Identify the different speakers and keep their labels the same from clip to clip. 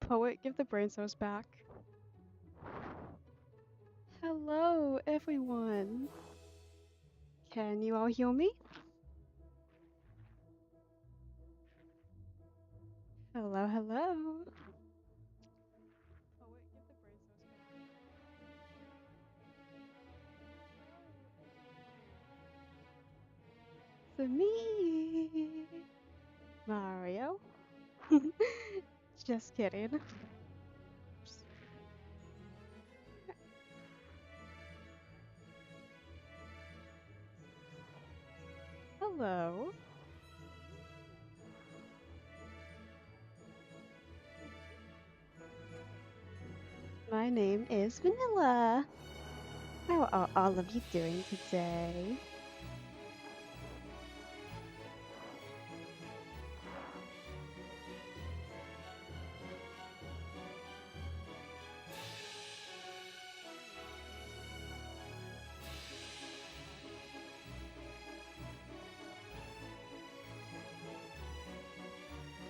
Speaker 1: Poet, give the brain cells back. Hello, everyone. Can you all hear me? Hello, hello. Poet, give the brain cells back. It's me, Mario. Just kidding. Hello. My name is Vanilla. How are all of you doing today?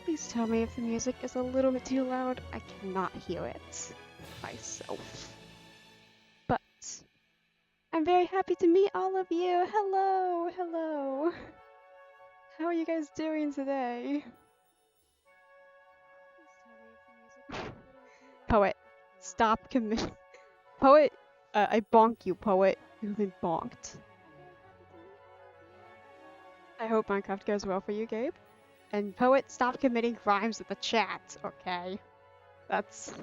Speaker 1: Please tell me if the music is a little bit too loud. I cannot hear it myself. But I'm very happy to meet all of you. Hello, hello. How are you guys doing today? Poet, stop committing. Poet, I bonk you, Poet. You've been bonked. I hope Minecraft goes well for you, Gabe. And Poet, stop committing crimes in the chat, okay? That's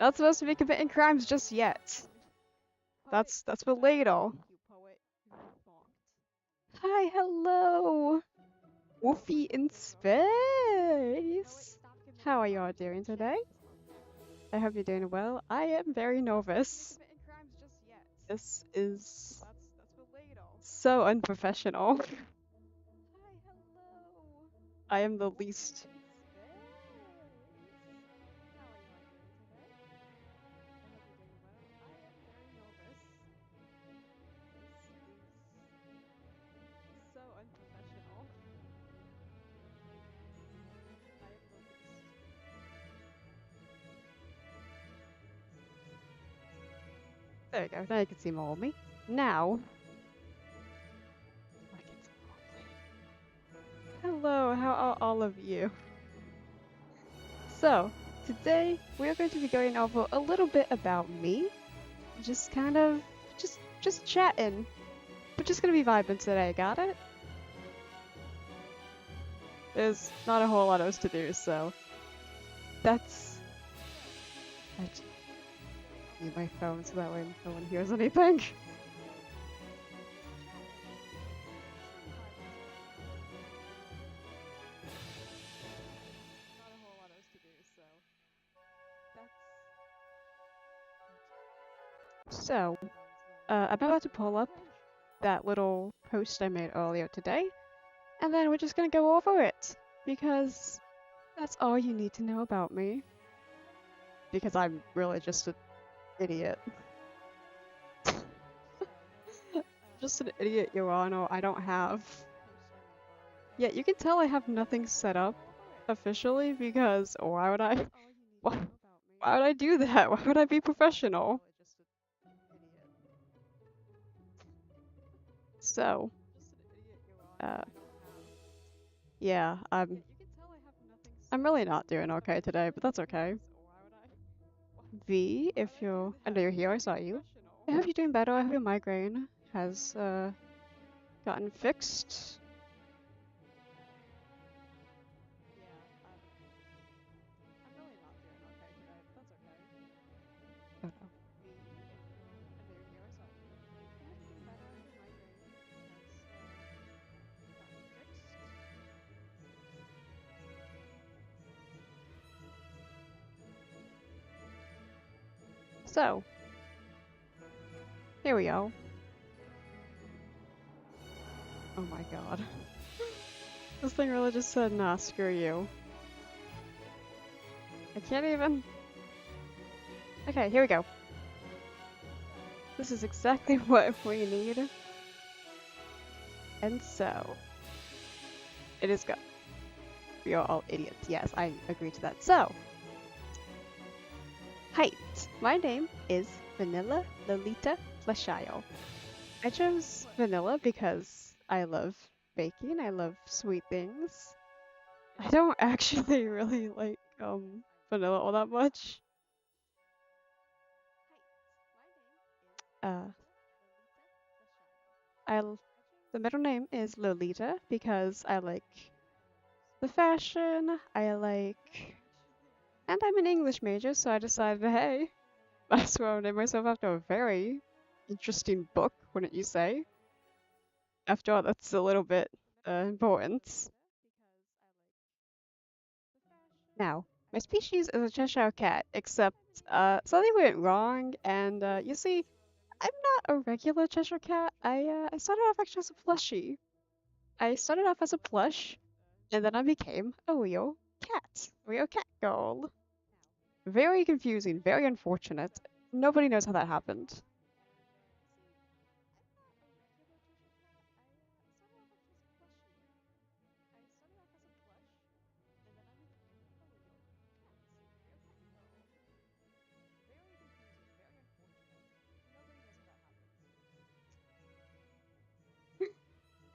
Speaker 1: not supposed to be committing crimes just yet. That's for later. Hi, hello! Woofy in space! How are y'all doing today? I hope you're doing well. I am very nervous. This is so unprofessional. I am the least. So unprofessional. There you go. Now you can see more of me. Now. Hello, how are all of you? So, today we're going to be going over a little bit about me. Just kind of, just chatting. We're just gonna be vibing today, got it? There's not a whole lot else to do, so that's. I just mute my phone so that way no one hears anything. So, I'm about to pull up that little post I made earlier today, and then we're just gonna go over it, because that's all you need to know about me. Because I'm really just an idiot. Just an idiot, Your Honor. I don't have... Yeah, you can tell I have nothing set up officially, because why would I... Why would I do that? Why would I be professional? So, yeah, I'm really not doing okay today, but that's okay. V, if you're... I know you're here, I saw you. I hope you're doing better. I hope your migraine has, gotten fixed. Oh no. So, here we go. Oh my god. This thing really just said, nah, screw you. I can't even... Okay, here we go. This is exactly what we need. And so, it is go. We are all idiots. Yes, I agree to that. So, Height. My name is Vanilla Lolita Flashayo. I chose vanilla because I love baking. I love sweet things. I don't actually really like vanilla all that much. Uh, the middle name is Lolita because I like the fashion. And I'm an English major, so I decided, hey, might as well name myself after a very interesting book, wouldn't you say? After all, that's a little bit important. Now, my species is a Cheshire cat, except something went wrong, and you see, I'm not a regular Cheshire cat. I started off actually as a plushie. I started off as a plush, and then I became a real cat, real cat girl. Very confusing, very unfortunate. Nobody knows how that happened.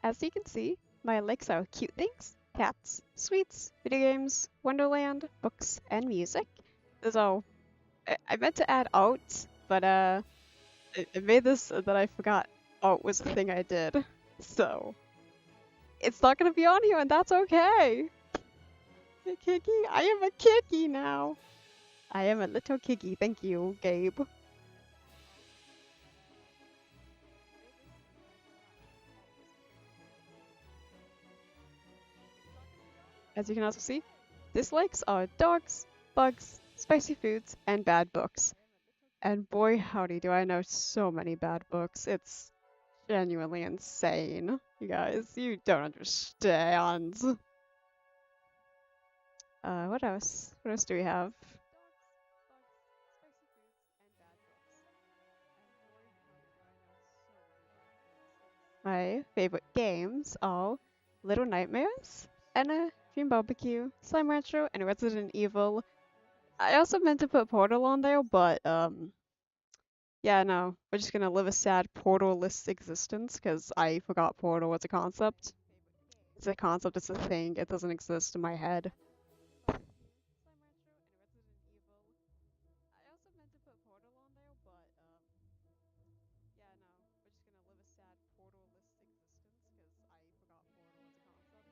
Speaker 1: As you can see, my likes are cute things, cats, sweets, video games, Wonderland, books, and music. So I meant to add art, but it made this that I forgot art was the thing I did. So it's not gonna be on here, and that's okay. Hey, Kiki, I am a Kiki now. I am a little Kiki. Thank you, Gabe. As you can also see, dislikes are dogs, bugs, spicy foods, and bad books. And boy, howdy, do I know so many bad books. It's genuinely insane. You guys, you don't understand. What else? What else do we have? My favorite games are Little Nightmares, Enna, Dream Barbecue, Slime Rancher, and Resident Evil. I also meant to put Portal on there, but yeah, no, we're just gonna live a sad Portal-less existence because I forgot Portal was a concept. It's a concept, it's a thing, it doesn't exist in my head.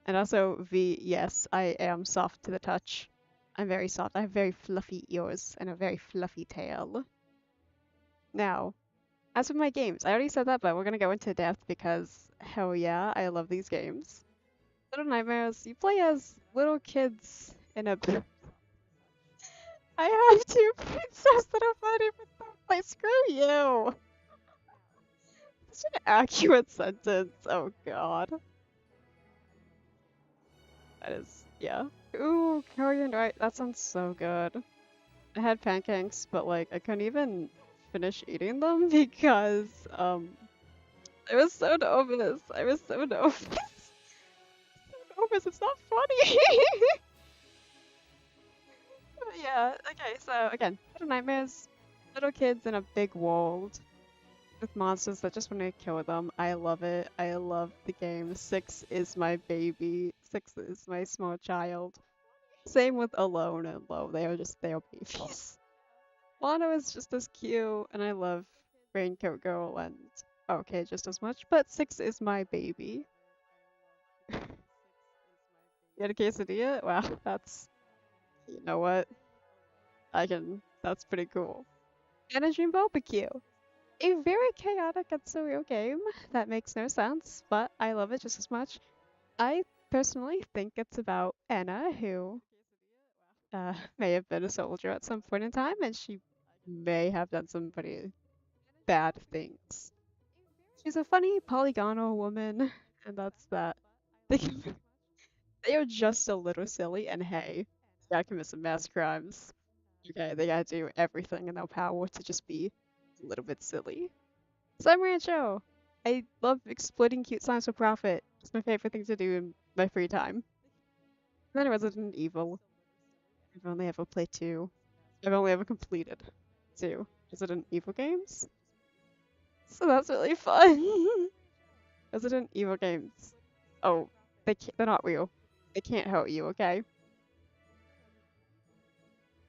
Speaker 1: And also, V, yes, I am soft to the touch. I'm very soft. I have very fluffy ears and a very fluffy tail. Now, as for my games, I already said that, but we're gonna go into depth because hell yeah, I love these games. Little Nightmares, you play as little kids in a. I have two princesses that are fighting for the place. Screw you! Such an accurate sentence. Oh god. That is, yeah. Ooh, Korean, right? That sounds so good. I had pancakes, but like I couldn't even finish eating them because I was so nervous. I was so nervous. So nervous. It's not funny. But yeah. Okay. So again, Little Nightmares, little kids in a big world with monsters that just want to kill them. I love it. I love the game. Six is my baby. Six is my small child. Same with Alone and Low. They are babies. Lana is just as cute, and I love Raincoat Girl and okay just as much, but Six is my baby. You had a quesadilla? Wow, that's, you know what? That's pretty cool. And a dream barbecue. A very chaotic and surreal game that makes no sense, but I love it just as much. I personally think it's about Anna, who may have been a soldier at some point in time, and she may have done some pretty bad things. She's a funny polygonal woman, and that's that. They they are just a little silly, and hey, they gotta commit some mass crimes. Okay, they gotta do everything in their power to just be a little bit silly. Slime Rancho! I love exploiting cute slimes for profit. It's my favorite thing to do in my free time. And then Resident Evil. I've only ever played two. I've only ever completed 2 Resident Evil games. So that's really fun. Resident Evil games. Oh, they're not real. They can't hurt you, okay?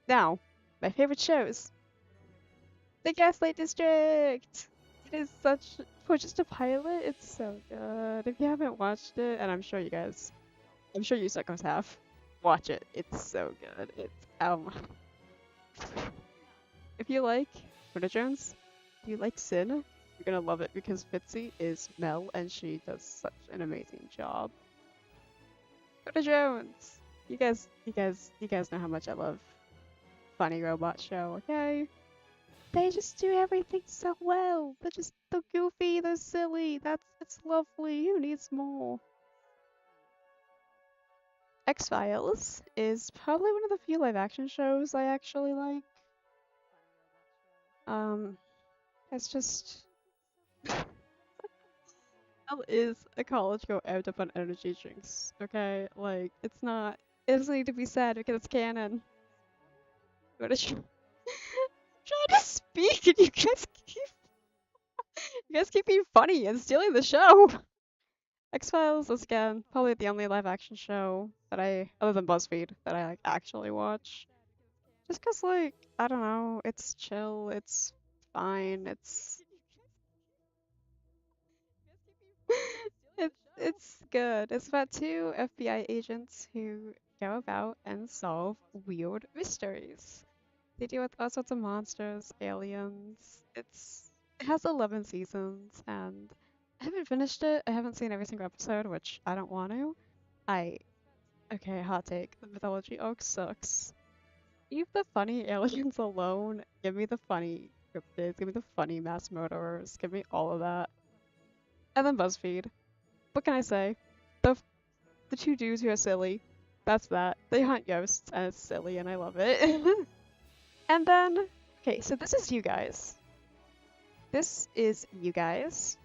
Speaker 1: Now, my favorite shows. The Gaslight District! It is such, for just a pilot, it's so good. If you haven't watched it, and I'm sure you suckers have, watch it. It's so good. If you like Winter Jones, if you like Sin, you're gonna love it because Fitzy is Mel and she does such an amazing job. Winter Jones! You guys know how much I love Funny Robot Show, okay? They just do everything so well. They're goofy, they're silly. It's lovely. Who needs more? X-Files is probably one of the few live action shows I actually like. It's just Mel is a college girl amped up on energy drinks, okay? Like, it doesn't need to be said because it's canon. What is trying to speak and you guys keep being funny and stealing the show. X-Files is again probably the only live action show that other than BuzzFeed, that I like actually watch. Just 'cause like, I don't know, it's chill, it's fine, it's good. It's about 2 FBI agents who go about and solve weird mysteries. They deal with all sorts of monsters, aliens. It has 11 seasons, and I haven't finished it. I haven't seen every single episode, which I don't want to. I Okay, hot take. The mythology arc sucks. Leave the funny aliens alone. Give me the funny cryptids. Give me the funny mass murderers. Give me all of that. And then BuzzFeed. What can I say? The the 2 dudes who are silly. That's that. They hunt ghosts, and it's silly, and I love it. And then, okay, so this is you guys. This is you guys.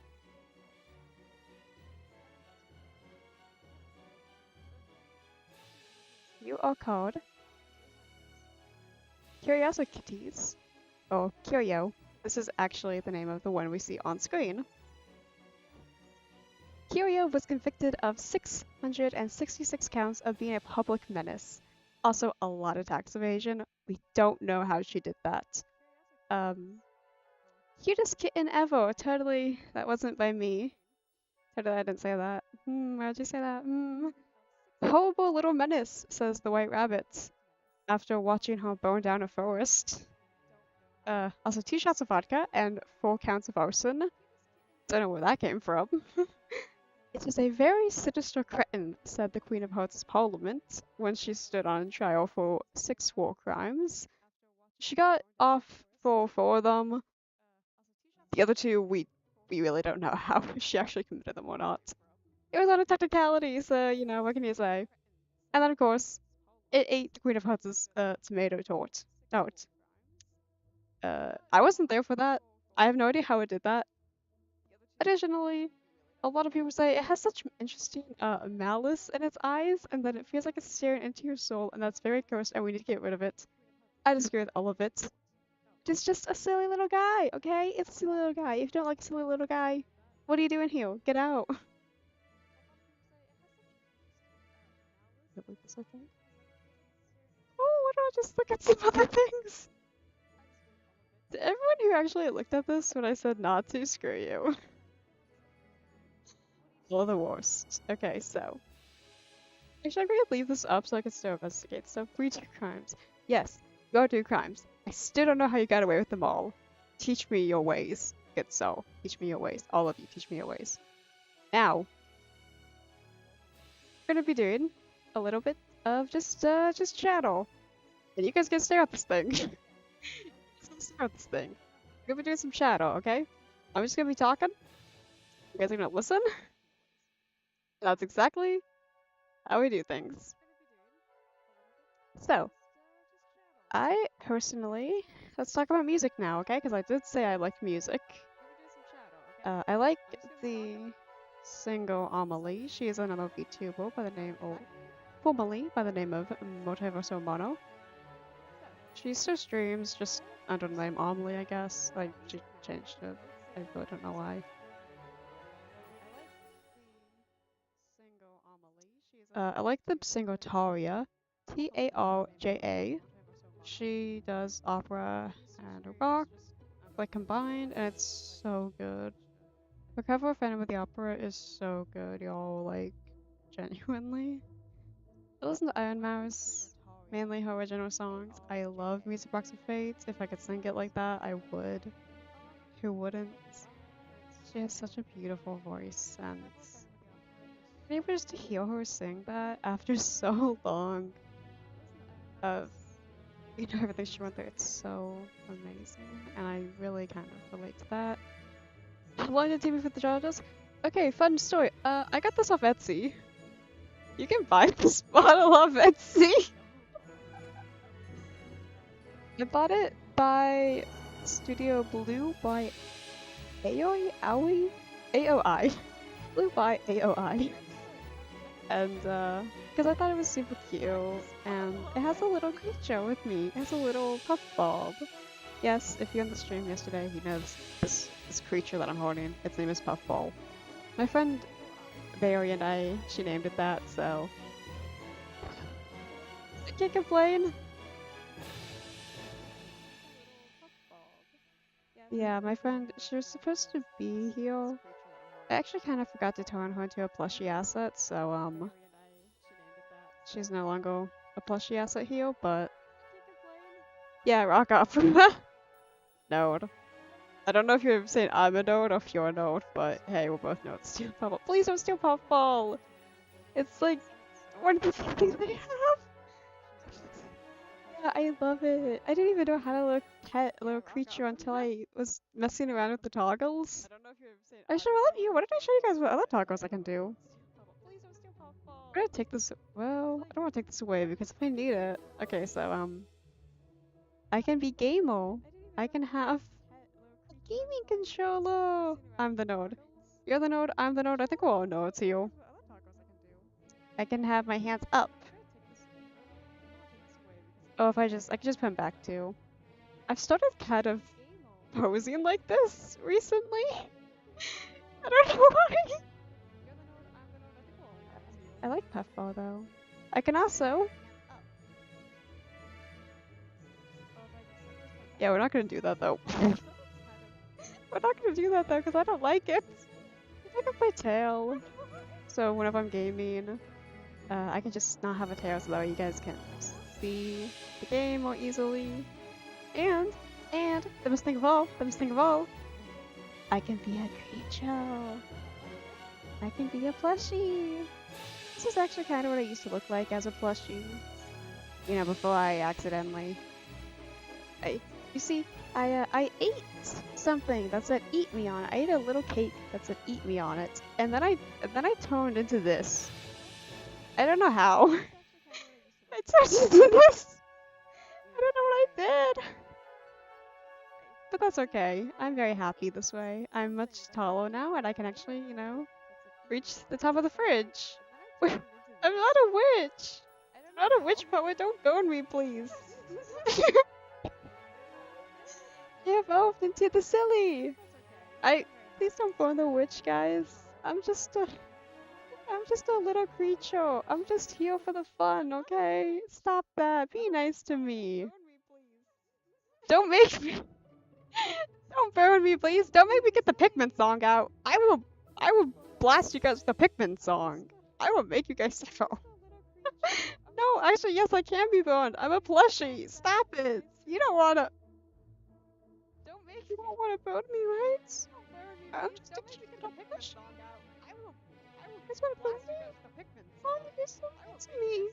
Speaker 1: You are called Curiosities, or Curio. This is actually the name of the one we see on screen. Curio was convicted of 666 counts of being a public menace. Also, a lot of tax evasion. We don't know how she did that. Cutest kitten ever. Totally, that wasn't by me. Totally, I didn't say that. Why'd you say that? Horrible little menace, says the White Rabbit, after watching her burn down a forest. Also 2 shots of vodka and 4 counts of arson. Don't know where that came from. It is a very sinister cretin, said the Queen of Hearts' Parliament when she stood on trial for 6 war crimes. She got off for 4 of them. The other 2, we really don't know how she actually committed them or not. It was on a technicality, so, you know, what can you say? And then, of course, it ate the Queen of Hearts' tomato tort. I wasn't there for that. I have no idea how it did that. Additionally, a lot of people say it has such interesting malice in its eyes, and that it feels like it's staring into your soul, and that's very gross, and we need to get rid of it. I disagree with all of it. It's just a silly little guy, okay? It's a silly little guy. If you don't like a silly little guy, what are you doing here? Get out. Oh, why don't I just look at some other things? To everyone who actually looked at this when I said not to, screw you. All the worst. Okay, so. Actually, I'm going to leave this up so I can still investigate. So, 3 crimes. Yes, go do crimes. I still don't know how you got away with them all. Teach me your ways. Good soul. Teach me your ways. All of you, teach me your ways. Now, we're going to be doing a little bit of just chattel. And you guys can stare at this thing. Stare at this thing. We're going to be doing some chattel, okay? I'm just going to be talking. You guys are going to listen. That's exactly how we do things. So, I personally, let's talk about music now, okay? Because I did say I like music. I like the single Amelie. She is another VTuber by the name, or formerly by the name of Multiverso Mono. She still streams, just under the name Amelie, I guess. Like, she changed it. I really don't know why. I like the single Taria, Tarja. She does opera and rock, like combined, and it's so good. The cover of Phantom of the Opera is so good, y'all. Like, genuinely. I listen to Iron Mouse, mainly her original songs. I love Music Box of Fates. If I could sing it like that, I would. Who wouldn't? She has such a beautiful voice, and being able just to hear her sing that after so long of everything she went through, it's so amazing, and I really kind of relate to that. Blinded TV for the judges. Okay, fun story. I got this off Etsy. You can buy this bottle off Etsy. I bought it by Studio Blue by AOI. Blue by AOI. And, because I thought it was super cute, and it has a little creature with me. It has a little puffball. Yes, if you're on the stream yesterday, he knows this creature that I'm holding. Its name is Puffball. My friend Barry and she named it that, so I can't complain. Yeah, my friend, she was supposed to be here. I actually kind of forgot to turn her into a plushie asset, so she's no longer a plushie asset here, but yeah, rock opera. Node. I don't know if you're saying I'm a node or if you're a node, but hey, we're both nodes. Steal Puffball. Please don't steal Puffball! It's like one of the things they have. Yeah, I love it. I didn't even know how to look pet a little creature until I was messing around with the toggles. Actually, well, what did I show you guys what other toggles I can do? I'm gonna take this. Well, I don't want to take this away because if I need it. Okay, so I can be gamer. I can have a gaming controller. I'm the node. You're the node. I'm the node. I think we're all nodes here. I can have my hands up. Oh, if I can just put them back too. I've started kind of posing like this recently. I don't know why. I like Puffball though. I can also. Yeah, we're not gonna do that though. We're not gonna do that though because I don't like it. I pick up my tail. So whenever I'm gaming, I can just not have a tail so that way you guys can see the game more easily. And the best thing of all, I can be a creature. I can be a plushie. This is actually kind of what I used to look like as a plushie. You know, before I accidentally. You see, I ate something that said "eat me" on it. I ate a little cake that said "eat me" on it, and then I turned into this. I don't know how. I turned into this. I don't know what I did. But that's okay. I'm very happy this way. I'm much taller now, and I can actually, reach the top of the fridge. I'm not a witch. I'm not a witch, but don't burn me, please. I evolved into the silly. Please don't burn the witch, guys. I'm just a little creature. I'm just here for the fun, okay? Stop that. Be nice to me. Don't make me. Don't burn me, please. Don't make me get the Pikmin song out. I will blast you guys with the Pikmin song. I will make you guys suffer. No, actually, yes, I can be burned. I'm a plushie. Stop it. You don't wanna. You don't wanna burn me, right? I'm just a cute little plushie. You guys wanna burn me? Oh, you're so nice to me.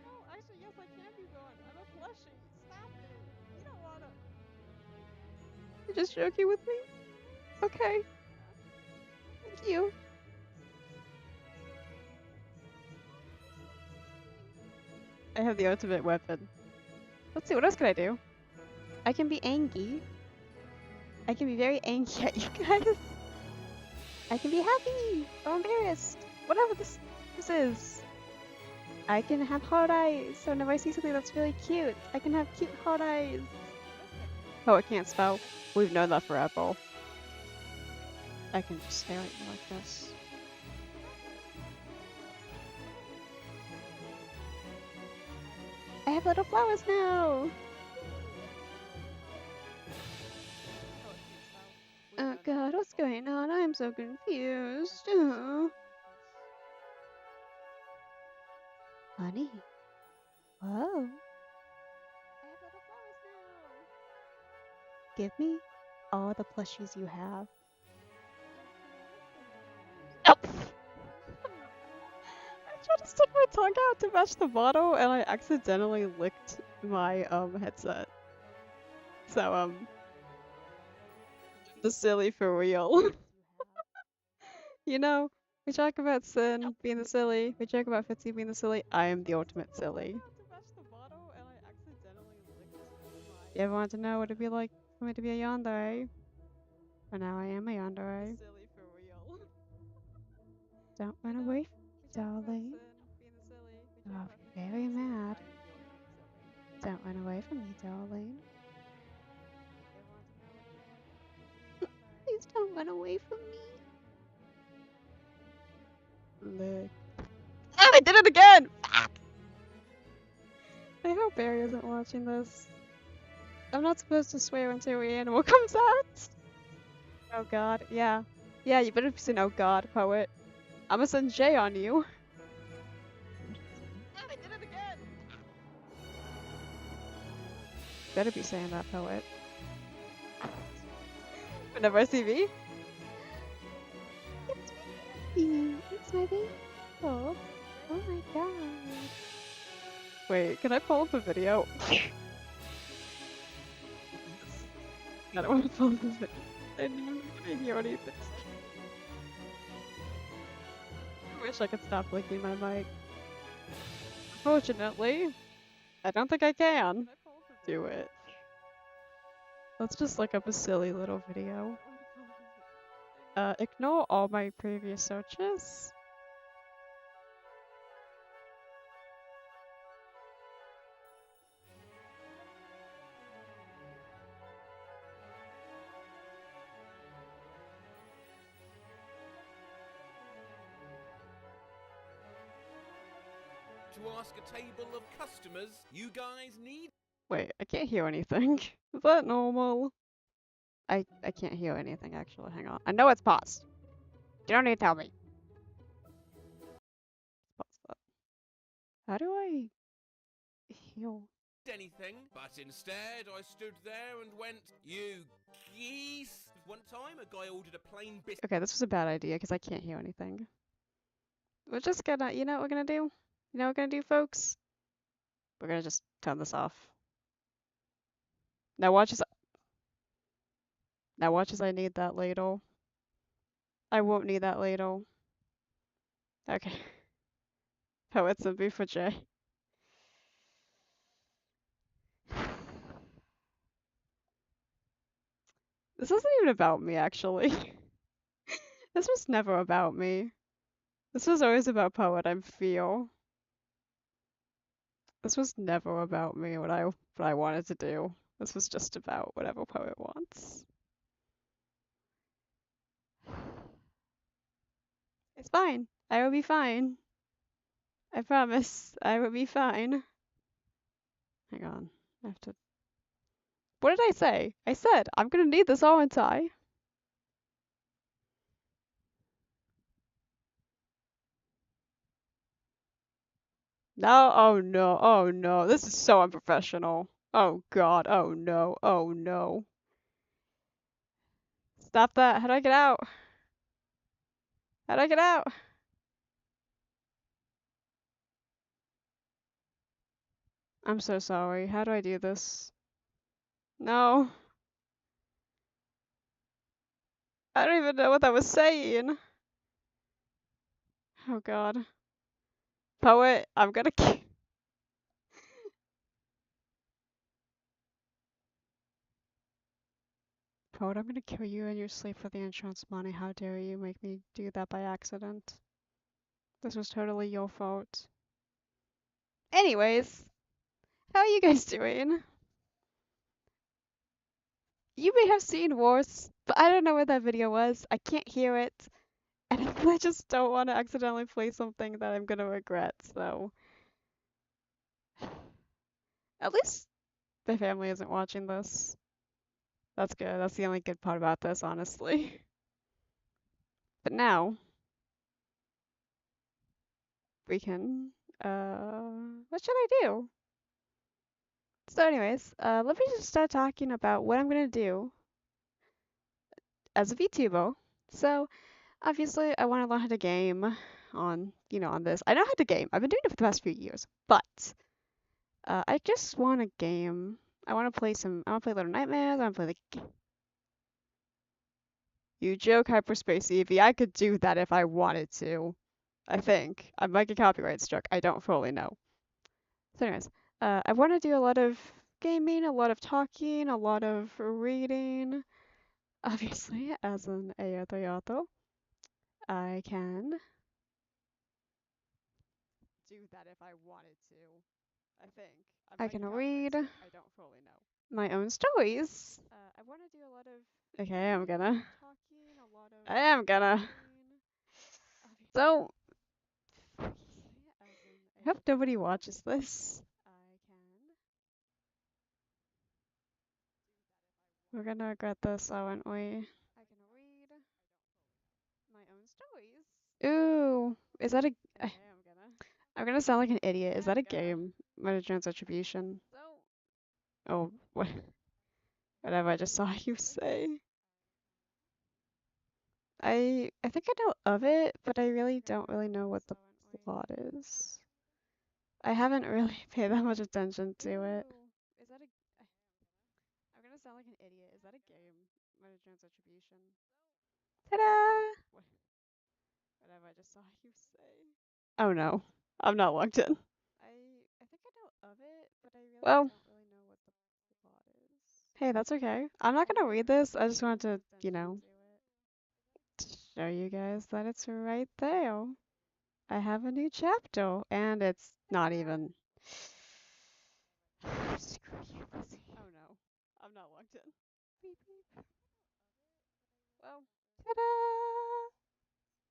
Speaker 1: No, actually, yes, I can be burned. I'm a plushie. Stop it. You don't wanna. You're just joking with me? Okay. Thank you. I have the ultimate weapon. Let's see, what else can I do? I can be angry. I can be very angry at you guys. I can be happy or embarrassed. Whatever this is. I can have hard eyes. So whenever I see something that's really cute, I can have cute hard eyes. Oh, I can't spell. We've known that forever. I can just stare at you like this. I have little flowers now! Oh god, what's going on? I'm so confused. Oh. Honey. Whoa. Give me all the plushies you have. Oh. I tried to stick my tongue out to match the bottle and I accidentally licked my headset. So the silly for real. You know, we talk about Sin being the silly, we joke about Fitzy being the silly. I am the ultimate silly. You ever want to know what it'd be like for me to be a yandere? For now I am a yandere. Don't run away from me, darling. I'll be very mad. Don't run away from me, darling. Please don't run away from me. Lick. Oh, I did it again! Fuck! I hope Barry isn't watching this. I'm not supposed to swear until the animal comes out. Oh god, yeah. Yeah, you better be saying, oh god, poet. I'm gonna send Jay on you. Oh, I did it again! Better be saying that, poet. Whenever I see me. It's my baby. It's my baby. Oh my god. Wait, can I pull up a video? I don't want to pull this video. I know I'm not gonna hear anything. I wish I could stop licking my mic. Unfortunately, I don't think I can do it. Let's just look up a silly little video. Ignore all my previous searches.
Speaker 2: To ask a table of customers, you guys need.
Speaker 1: Wait, I can't hear anything. Is that normal? I can't hear anything actually. Hang on. I know it's paused. You don't need to tell me. Pause that. How do I heal?
Speaker 2: Anything, but instead I stood there and went, you geese. One time a guy ordered a plain biscuit.
Speaker 1: Okay, this was a bad idea because I can't hear anything. We're just gonna, you know what we're gonna do? You know what we're gonna do, folks? We're gonna just turn this off. Now watch as I need that ladle. I won't need that ladle. Okay. Poets and beef for Jay. This isn't even about me, actually. This was never about me. This was always about Poet, I feel. This was never about me, what I wanted to do. This was just about whatever Poet wants. It's fine. I will be fine. I promise. I will be fine. Hang on. I have to... What did I say? I said, I'm gonna need this, aren't I? No, oh no, oh no. This is so unprofessional. Oh god, oh no, oh no. Stop that. How do I get out? How do I get out? I'm so sorry. How do I do this? No. I don't even know what I was saying. Oh god. Poet, I'm gonna Poet, I'm gonna kill you in your sleep for the insurance money. How dare you make me do that by accident? This was totally your fault. Anyways, how are you guys doing? You may have seen worse, but I don't know what that video was. I can't hear it, and I just don't want to accidentally play something that I'm gonna regret, so. At least my family isn't watching this. That's good. That's the only good part about this, honestly. But now, we can, what should I do? So anyways, let me just start talking about what I'm gonna do as a VTuber. So, obviously, I want to learn how to game on this. I know how to game. I've been doing it for the past few years, but I just want to game. I want to play some. I want to play Little Nightmares. I want to play like. You joke, Hyperspace Eevee. I could do that if I wanted to. I think I might get copyright struck. I don't fully know. So, anyways, I want to do a lot of gaming, a lot of talking, a lot of reading. Obviously, as an Ayato, I can do that if I wanted to. I think. I can read. I don't fully know. My own stories. I want to do a lot of. Okay, I'm gonna. I am gonna. So, I hope nobody watches this. We're gonna regret this, aren't we? I can read my own stories. Ooh, is that a? I'm gonna sound like an idiot. Is that a game? Metatrans attribution. Oh, what? Whatever I just saw you say. I think I know of it, but I really don't really know what the plot is. I haven't really paid that much attention to it. Is that a? I'm gonna sound like an idiot. Is that a game? Metatrans attribution. Ta-da! Whatever I just saw you say. Oh no, I'm not logged in. I think I know of it, but I really don't really know what the plot is. Hey, that's okay. I'm not gonna read this. I just wanted to, show you guys that it's right there. I have a new chapter, and it's not even. Screw you, Lizzie. Oh no, I'm not logged in. Beep beep. Well, ta-da!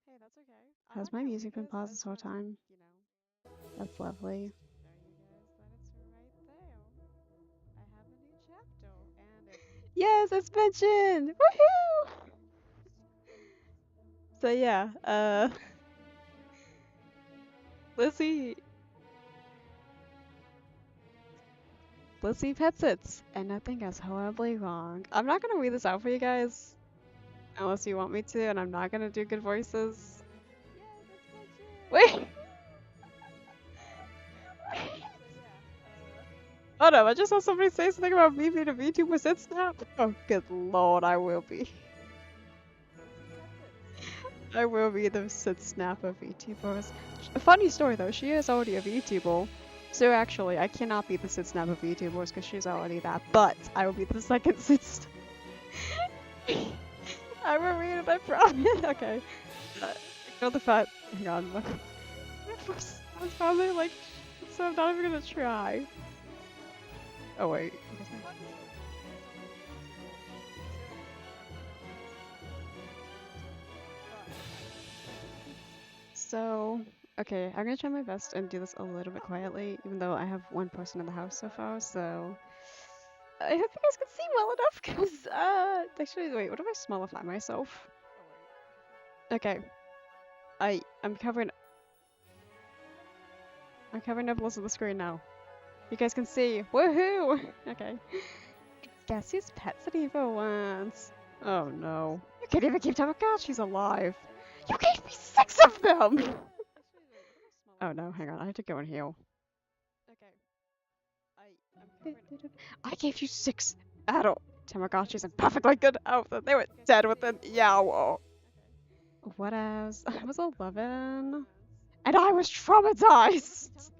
Speaker 1: Hey, that's okay. Has my music been paused this whole time? That's lovely. Yes, it's mentioned! Woohoo! So yeah, Lizzie pets it, and nothing is horribly wrong. I'm not gonna read this out for you guys, unless you want me to, and I'm not gonna do good voices. Wait! Oh no, I just saw somebody say something about me being a VTuber since now. Oh, good lord, I will be. I will be the Sid Snap of VTubers. A funny story though, she is already a VTuber. So actually, I cannot be the Sid Snap of VTubers because she's already that, but I will be the second Sid Snap. I will read it, I promise. Okay. Ignore the fact. Hang on. I was probably like, so I'm not even gonna try. Oh wait. So, okay, I'm gonna try my best and do this a little bit quietly, even though I have one person in the house so far, so I hope you guys can see well enough, because, actually, wait, what if I smallify myself? Okay. I'm covering up most of the screen now. You guys can see. Woohoo! Okay. Guess whose pets it even wants? Oh no. You can't even keep Tamagotchis alive! You gave me 6 of them! Oh no, hang on, I have to go and heal. Okay. I gave you 6 adult Tamagotchis in perfectly good health, and they were dead within the hour. What else? I was 11. And I was traumatized!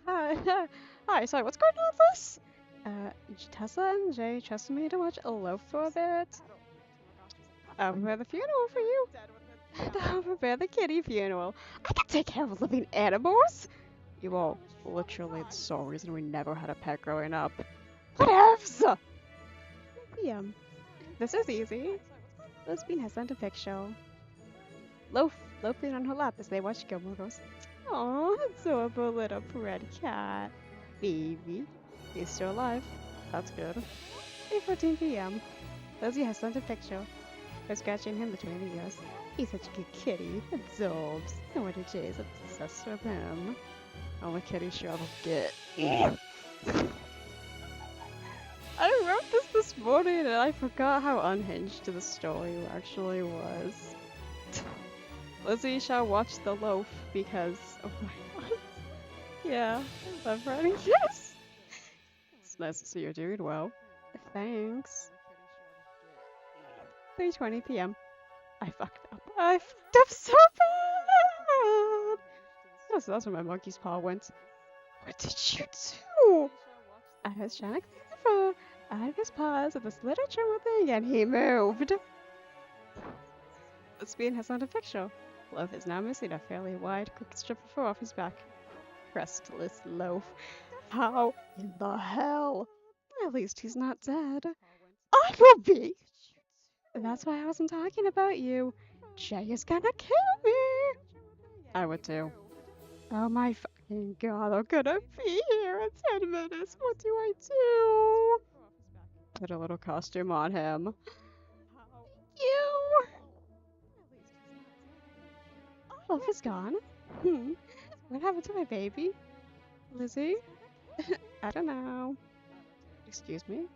Speaker 1: Hi, hi, sorry, what's going on with this? Tessa and Jay trusted me to watch a loaf for a bit. I'll prepare the funeral for you. Now prepare the kitty funeral. I can take care of living animals. You are literally the sole reason we never had a pet growing up. Whatevs! PM. This is easy. Lesbian has sent a picture. Loafing on her lap as they watch Gilmore Girls. Aw, adorable little pretty cat. Baby. He's still alive. That's good. 8:14 p.m. Lizzie has sent a picture. They're scratching him between the ears. He's such a good kitty. Absorbs. And what it is, obsessed with him. Only kitty should ever get. I wrote this morning and I forgot how unhinged the story actually was. Lizzie shall watch the loaf because of my life. Yeah, I'm writing this. It's nice to see you're doing well. Thanks. 3:20 p.m. I fucked up. I fucked up so bad! Oh, so that's where my monkey's paw went. What did you do? I was trying to clean the food out of his paws with this little trimmer thing and he moved. The spoon has not a picture. Loaf is now missing a fairly wide, crooked strip of fur off his back. Restless loaf. How in the hell? At least he's not dead. I will be! That's why I wasn't talking about you. Jay is gonna kill me! I would too. Oh my fucking god, I'm gonna be here in 10 minutes. What do I do? Put a little costume on him. You! Love is gone. What happened to my baby? Lizzie? I don't know. Excuse me?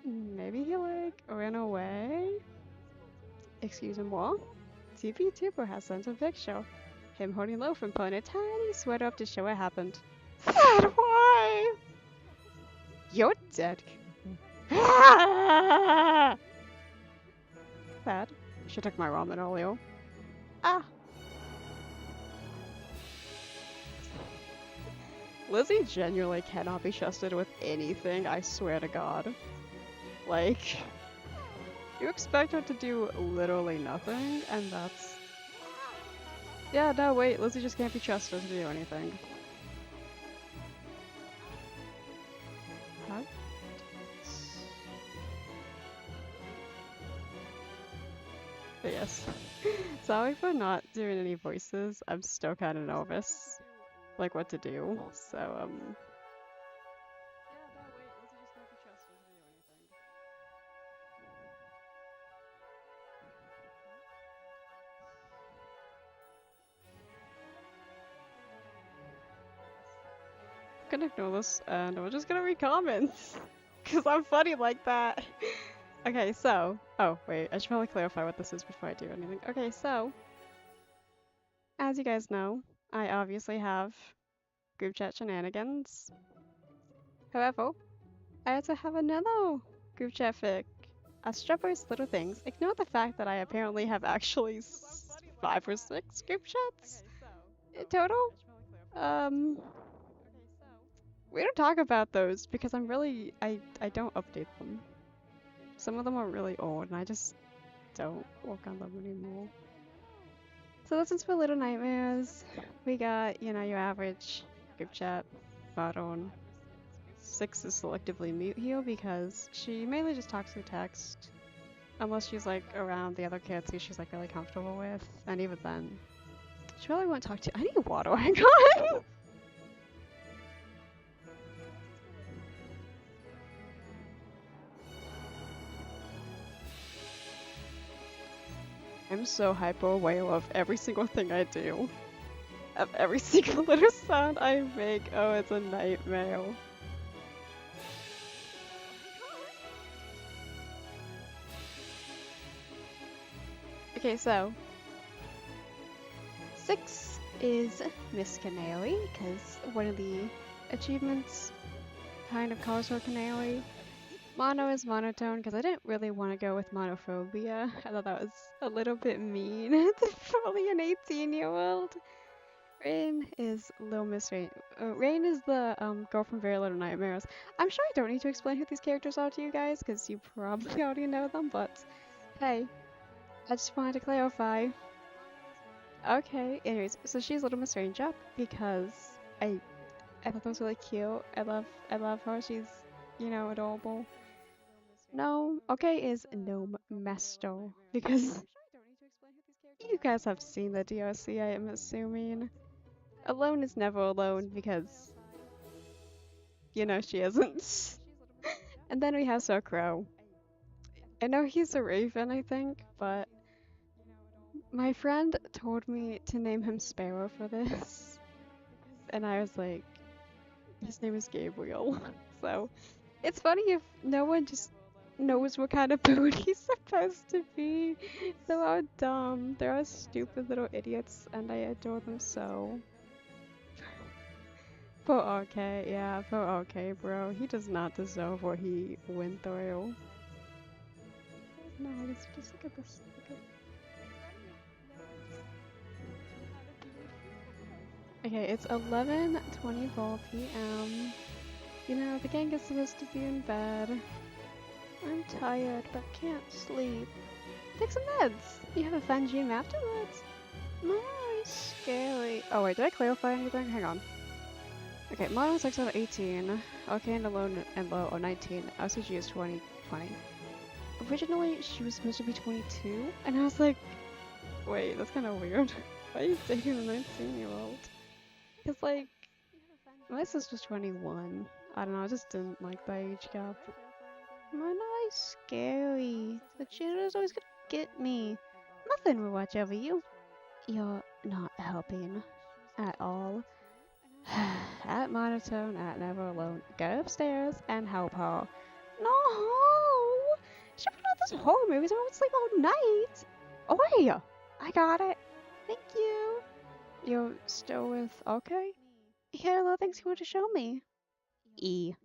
Speaker 1: Maybe he ran away? Excuse moi? TV Tuber has sent a picture. Him holding loaf and pulling a tiny sweater up to show what happened. Dad, why? You're dead. Dad, she took my ramen earlier. Ah. Lizzie genuinely cannot be trusted with anything, I swear to God. Like, you expect her to do literally nothing, and that's... Yeah, no, wait, Lizzie just can't be trusted to do anything. Huh? But yes. Sorry for not doing any voices, I'm still kind of nervous. Like, what to do, so, I'm gonna ignore this and we're just gonna read comments. Cause I'm funny like that. Okay, so, oh wait, I should probably clarify what this is before I do anything. Okay, so, as you guys know, I obviously have group chat shenanigans. However, I also have another group chat fic. Strawberry's Little Things. Ignore the fact that I apparently have actually 5 or 6 group chats in total. We don't talk about those because I don't update them. Some of them are really old and I just don't work on them anymore. So this is for Little Nightmares. We got, you know, your average group chat, bottom. 6 is selectively mute here because she mainly just talks through text. Unless she's like around the other kids who she's like really comfortable with. And even then, she probably won't talk to. I need water, hang on! I'm so hyper aware of every single thing I do. Of every single little sound I make. Oh, it's a nightmare. Okay, so 6 is Miss Canary, because one of the achievements kind of calls her Canary. Mono is monotone, because I didn't really want to go with monophobia. I thought that was a little bit mean to probably an 18-year-old. Rain is Little Miss Rain. Rain is the girl from Very Little Nightmares. I'm sure I don't need to explain who these characters are to you guys, because you probably already know them, but hey, I just wanted to clarify. Okay, anyways, so she's Little Miss Raindrop because I I thought that was really cute. I love her. She's, adorable. No, okay is Gnome Mesto because you guys have seen the DLC, I am assuming. Alone is never alone because, she isn't. And then we have Sir Crow. I know he's a raven, I think, but my friend told me to name him Sparrow for this. And I was like, his name is Gabriel. So it's funny if no one just knows what kind of food he's supposed to be. They're all dumb. They're all stupid little idiots, and I adore them so. Poor RK, yeah, poor RK, bro. He does not deserve what he went through. Nice, just look at this. Okay, it's 11:24 p.m. The gang is supposed to be in bed. I'm tired, but can't sleep. Take some meds. You have a fun dream afterwards. Nice. Scary. Oh wait, did I clarify anything? Hang on. Okay, Model 6 out of 18. Okay, and alone and low are 19. LCG is 20. Originally, she was supposed to be 22, and I was like, wait, that's kind of weird. Why are you dating a 19-year-old? Because, like, my sister's 21. I don't know, I just didn't like the age gap. My nice scary. The janitor's always gonna get me. Nothing will watch over you. You're not helping at all. At monotone, at never alone. Go upstairs and help her. No! She put on this horror movies and I would sleep all night. Oh wait! I got it. Thank you. You're still with okay? He had a lot of things he wanted to show me. E.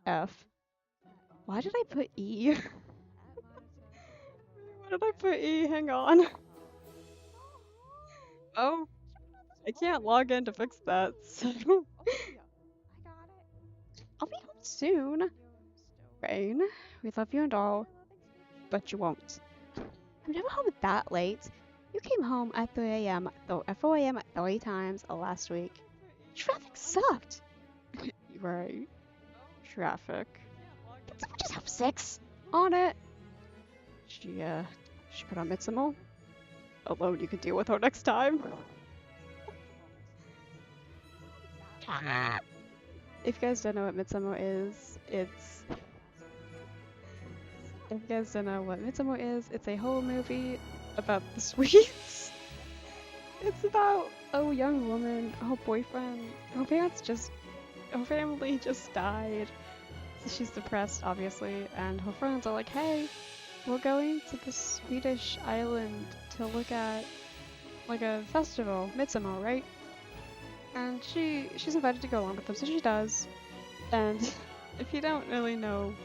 Speaker 1: F. Why did I put E? Why did I put E? Hang on. Oh, I can't log in to fix that, so I'll be home soon. Rain, we love you and all, but you won't. I'm never home that late. You came home at 3 a.m. though at 4 a.m. 3 times last week. Traffic sucked. Right. Traffic. Can someone just have 6? On it. She put on Mitsumo. Alone, you can deal with her next time. If you guys don't know what Mitsumo is, if you guys don't know what Mitsumo is, it's a horror movie about the Swedes. It's about a young woman, her boyfriend, her family just died. So she's depressed, obviously, and her friends are like, hey, we're going to the Swedish island to look at, like, a festival, Midsummer, right? And she's invited to go along with them, so she does. And if you don't really know,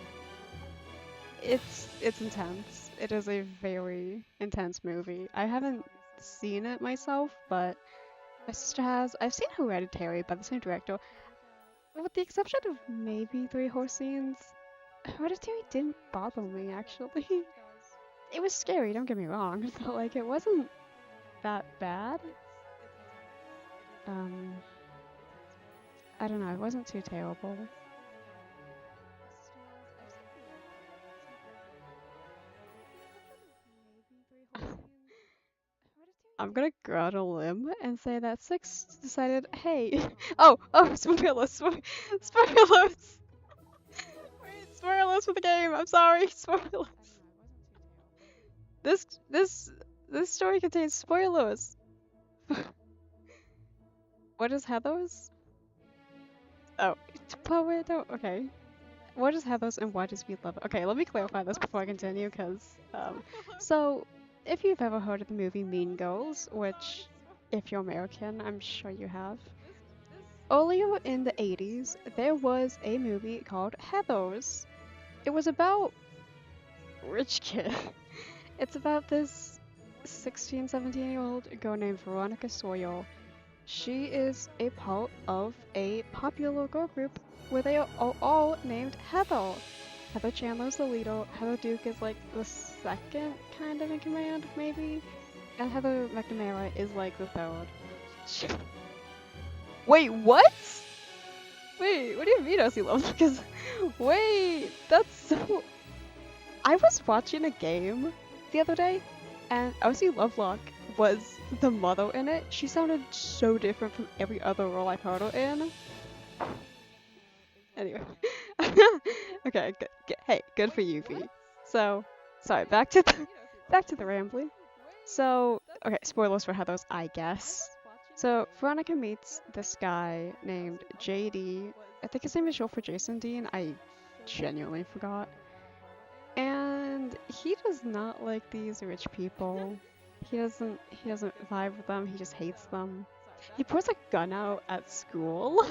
Speaker 1: it's intense. It is a very intense movie. I haven't seen it myself, but my sister has. I've seen Hereditary by the same director. With the exception of maybe 3 horse scenes, Hereditary didn't bother me, actually. It was scary, don't get me wrong, but like it wasn't that bad. I don't know, it wasn't too terrible. I'm gonna go out on a limb and say that 6 decided, hey, oh, spoilers, spoilers! Wait, spoilers for the game, I'm sorry, spoilers. This story contains spoilers. What is Heather's? Oh, Poeto, okay. What is Heather's and why does we love it? Okay, let me clarify this before I continue, because, so, if you've ever heard of the movie Mean Girls, which, if you're American, I'm sure you have, earlier in the 80s, there was a movie called Heathers. It was about rich kid. It's about this 16, 17-year-old girl named Veronica Sawyer. She is a part of a popular girl group where they are all named Heather. Heather Chandler's the leader. Heather Duke is like the second kind of in command, maybe. And Heather McNamara is like the third. Wait, what? Wait, what do you mean OC Lovelock? Because, wait, that's so. I was watching a game the other day, and OC Lovelock was the mother in it. She sounded so different from every other role I've heard her in. Anyway. Okay, good, hey, good for you, V. So, sorry, back to the rambling. So, okay, spoilers for Heathers, I guess. So, Veronica meets this guy named JD. I think his name is short for Jason Dean. I genuinely forgot. And he does not like these rich people. He doesn't vibe with them. He just hates them. He pulls a gun out at school.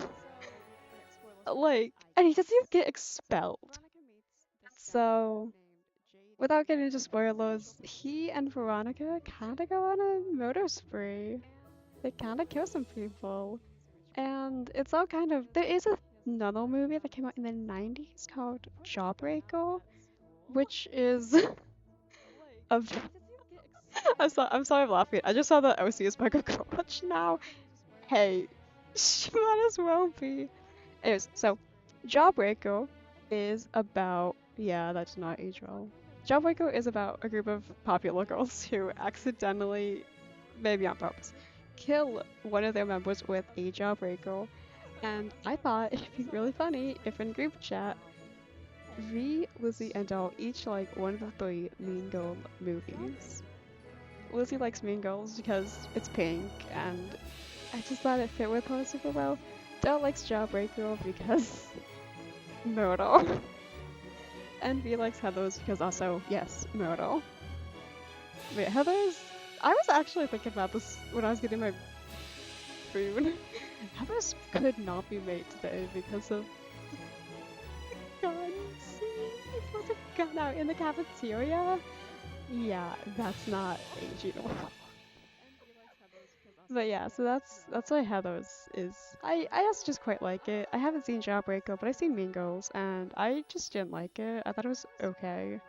Speaker 1: Like, and he doesn't even get expelled. So, without getting into spoilers, he and Veronica kind of go on a murder spree. They kind of kill some people. And it's all kind of. There is another movie that came out in the 90s called Jawbreaker, which is. a. I'm sorry I'm laughing. I just saw that OC is Michael Koch now. Hey, she might as well be. Anyways, so Jawbreaker is about. Yeah, that's not age well. Jawbreaker is about a group of popular girls who accidentally, maybe on purpose, kill one of their members with a jawbreaker. And I thought it'd be really funny if in group chat, V, Lizzie, and Doll each like one of the three Mean Girl movies. Lizzie likes Mean Girls because it's pink, and I just thought it fit with her super well. Doll likes Jawbreaker because murder. And V likes Heathers because also, yes, murder. Wait, Heathers? I was actually thinking about this when I was getting my food. Heathers could not be made today because of the gun scene. He pulls a gun out in the cafeteria. Yeah, that's not aging well. But yeah, so that's why Heathers is. I also just quite like it. I haven't seen Jawbreaker, but I've seen Mean Girls, and I just didn't like it. I thought it was okay.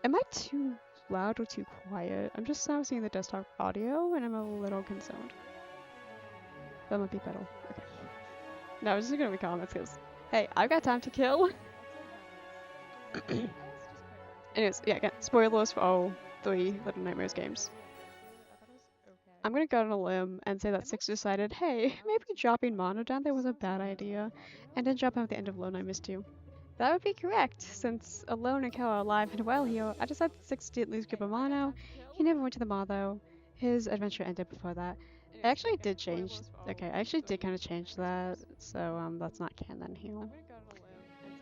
Speaker 1: Am I too loud or too quiet? I'm just now seeing the desktop audio, and I'm a little concerned. That might be better. Okay. No, I'm just gonna read comments because, hey, I've got time to kill. Anyways, yeah, again, spoilers for all three Little Nightmares games. I'm gonna go on a limb and say that Six decided, hey, maybe dropping Mono down there was a bad idea, and then drop him at the end of Lone Nightmares 2. That would be correct, since Alone and Kel are alive and well here. I decided that Six didn't lose grip of Mono. He never went to the mall though. His adventure ended before that. I actually did change. Okay, I actually did kind of change that, so that's not canon here.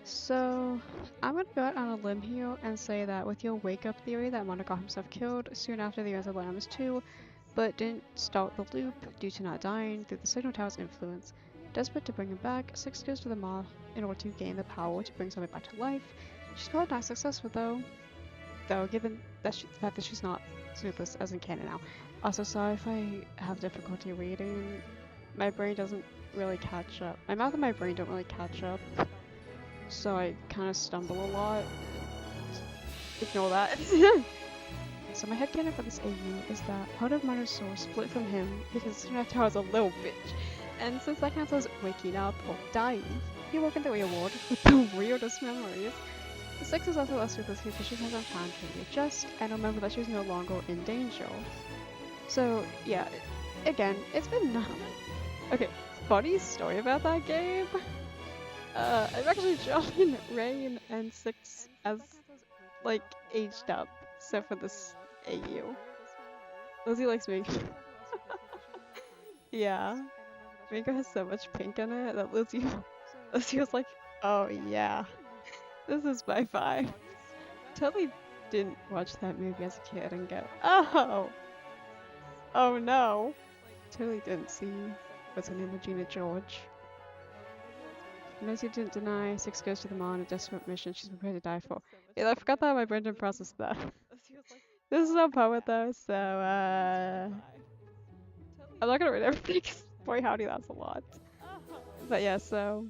Speaker 1: So, I'm gonna go out on a limb here and say that with your wake up theory that Mono got himself killed soon after the events of Lone Nightmares 2, but didn't start the loop due to not dying through the Signal Tower's influence. Desperate to bring him back, Six goes to the mall in order to gain the power to bring somebody back to life. She's probably not successful though given that the fact that she's not Snoopus as in canon now. Also, sorry if I have difficulty reading. My brain doesn't really catch up. My mouth and my brain don't really catch up, so I kind of stumble a lot. Ignore that. So my headcanon for this AU is that part of Mono's soul split from him because Sonata was a little bitch. And since that counts as waking up or dying, he woke in the reward with the weirdest memories. The Six is also less ruthless because she has some time to readjust and remember that she's no longer in danger. So yeah, again, it's been okay, funny story about that game. I'm actually dropping Rain and Six as like aged up. So for this AU. Lizzie likes Mingo. Yeah. Mingo has so much pink in it that Lizzie was like, oh yeah, this is my vibe. Totally didn't watch that movie as a kid and go, oh no. Totally didn't see what's her name, Regina George. Lizzie didn't deny Six goes to the mall on a desperate mission she's prepared to die for. Yeah, I forgot that my brain didn't process that. This is a poet though, so I'm not gonna read everything because boy howdy that's a lot. But yeah, so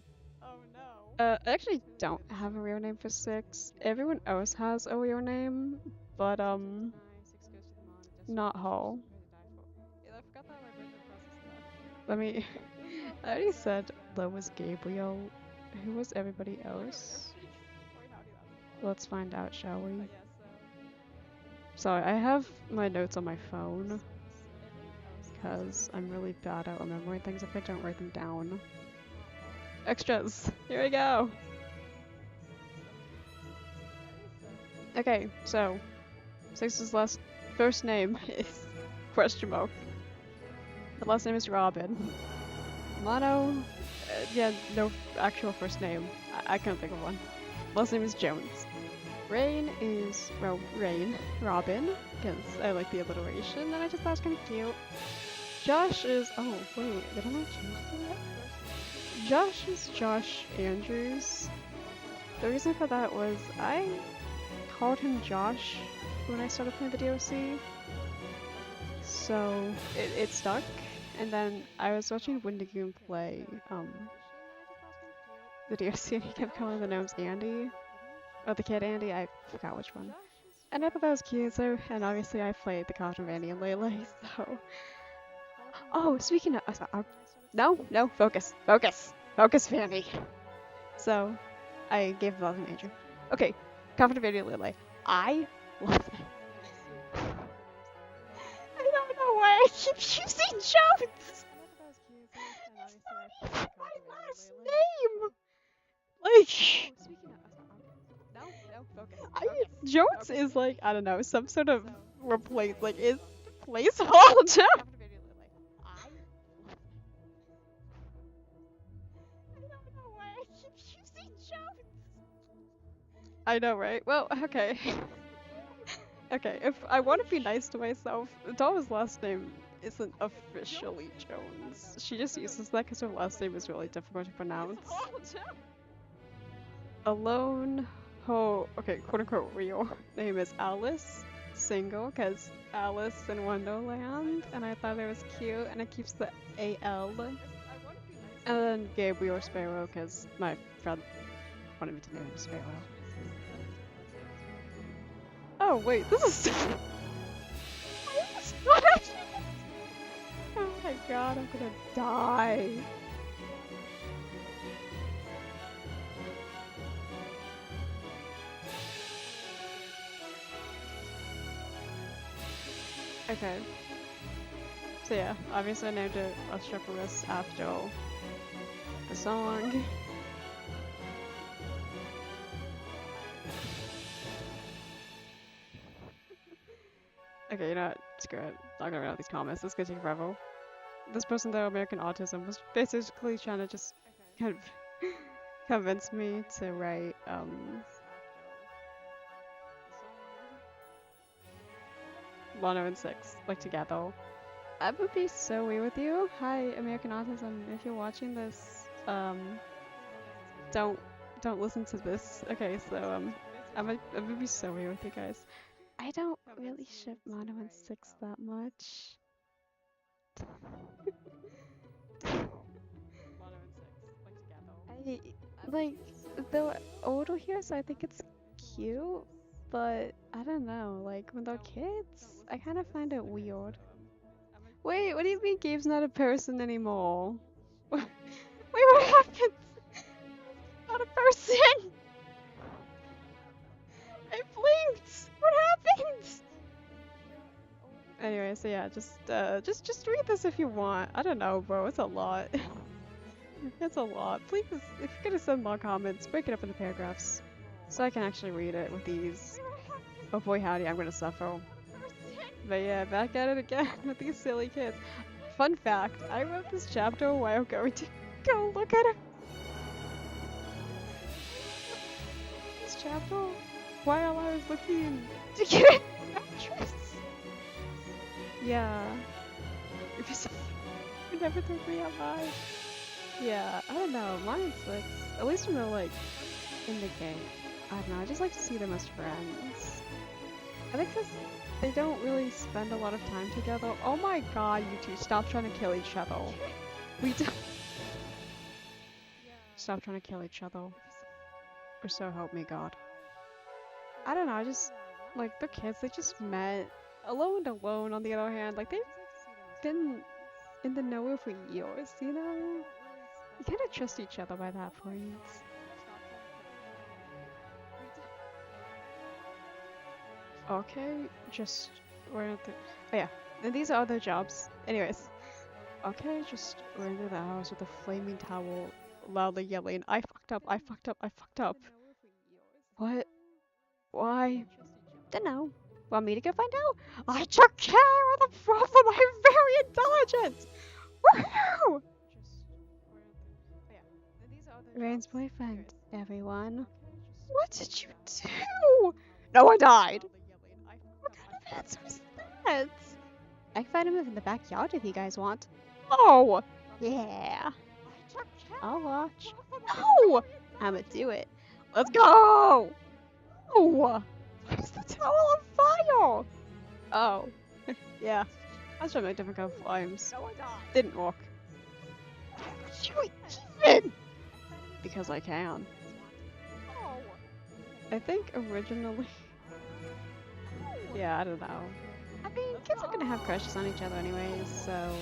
Speaker 1: I actually don't have a real name for Six. Everyone else has a real name, but not Hall. I forgot that my birthday process left. Let me. I already said that was Gabriel. Who was everybody else? Let's find out, shall we? Sorry, I have my notes on my phone because I'm really bad at remembering things if I don't write them down. Extras! Here we go! Okay, so Six's first name is question mark. The last name is Robin. Mono, yeah, no actual first name. I can't think of one. Last name is Jones. Rain is, well, Rain, Robin, because I like the alliteration, and I just thought it was kind of cute. Josh is, oh wait, did I not change that? Josh is Josh Andrews. The reason for that was I called him Josh when I started playing the DLC, so it stuck. And then I was watching Windigoon play the DLC, and he kept calling the gnomes Andy. Or the kid Andy, I forgot which one. And I thought that was cute, so, and obviously I played the card of Andy and Lele, so. Oh, speaking of, no, focus, Fanny. So, I gave the last name Andrew. Okay, Confident of Andy and Lele. I love them. I don't know why I keep using Jones! It's not even my last name! Like, Jones is like, I don't know, some sort of is placeholder. I know, right? Well, okay. Okay, if I want to be nice to myself, Doll's last name isn't officially Jones. She just uses that because her last name is really difficult to pronounce. Alone, okay, quote unquote real name is Alice, single, because Alice in Wonderland, and I thought it was cute, and it keeps the AL. And then Gabriel Sparrow, because my friend wanted me to name him Sparrow. Oh wait, this is. Oh my god, I'm gonna die. Okay. So yeah, obviously I named it Astropolis after the song. Okay, you know what? Screw it. Not gonna read out these comments. This is gonna take forever. This person, though, American Autism, was basically trying to just kind of convince me to write, Mono and Six, like, together. I would be so weird with you. Hi, American Autism. If you're watching this, don't listen to this. Okay, so, I would be so weird with you guys. I don't really ship Mono and Six that much. I like they're older here, so I think it's cute, but I don't know. Like when they're kids, I kind of find it weird. Wait, what do you mean Gabe's not a person anymore? Wait, what happened? Not a person. I blinked. What happened? Anyway, so yeah, just read this if you want. I don't know, bro. It's a lot. It's a lot. Please, if you're gonna send more comments, break it up into paragraphs, so I can actually read it with ease. Oh boy, howdy, I'm gonna suffer. But yeah, back at it again with these silly kids. Fun fact, I wrote this chapter a while ago to go look at it. This chapter while I was looking to get an actress. Yeah. It never took me out live. Yeah, I don't know. Mine and Six, at least when they're like in the game. I don't know. I just like to see them as friends. I think because they don't really spend a lot of time together. Oh my god, you two, stop trying to kill each other. We don't. Stop trying to kill each other. Or so help me God. I don't know. I just like the kids. They just met Alone Alone, on the other hand, like they've been in the know for years, you know? You kind of trust each other by that point. Okay, just run into. Oh yeah, and these are other jobs. Anyways, okay, just ran into the house with a flaming towel, loudly yelling, "I fucked up! I fucked up! I fucked up!" What? Why? Dunno. Want me to go find out? I took care of the problem. I'm very intelligent. Woohoo! Rain's boyfriend, everyone. What did you do? No, I died. What kind of answer is that? I can find him in the backyard if you guys want. Oh, yeah. I'll watch. No! I'ma do it. Let's go! Oh! Why is the towel on fire? Oh. Yeah. I was trying to make different kind of flames. Didn't work. Even! Because I can. I think originally. Yeah, I don't know. I mean, kids are gonna have crushes on each other anyways, so.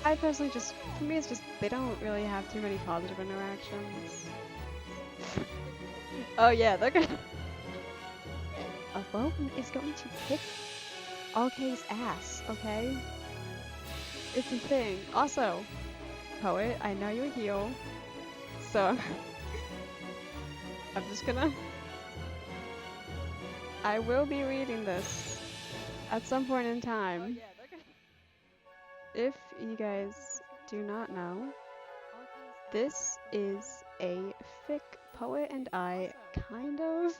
Speaker 1: I personally just, for me, it's just, they don't really have too many positive interactions. Oh yeah, they're gonna. Alone is going to kick RK's ass, okay? It's a thing. Also, Poet, I know you're here, so I'm just gonna. I will be reading this at some point in time. If you guys do not know, this is a fic Poet and I kind of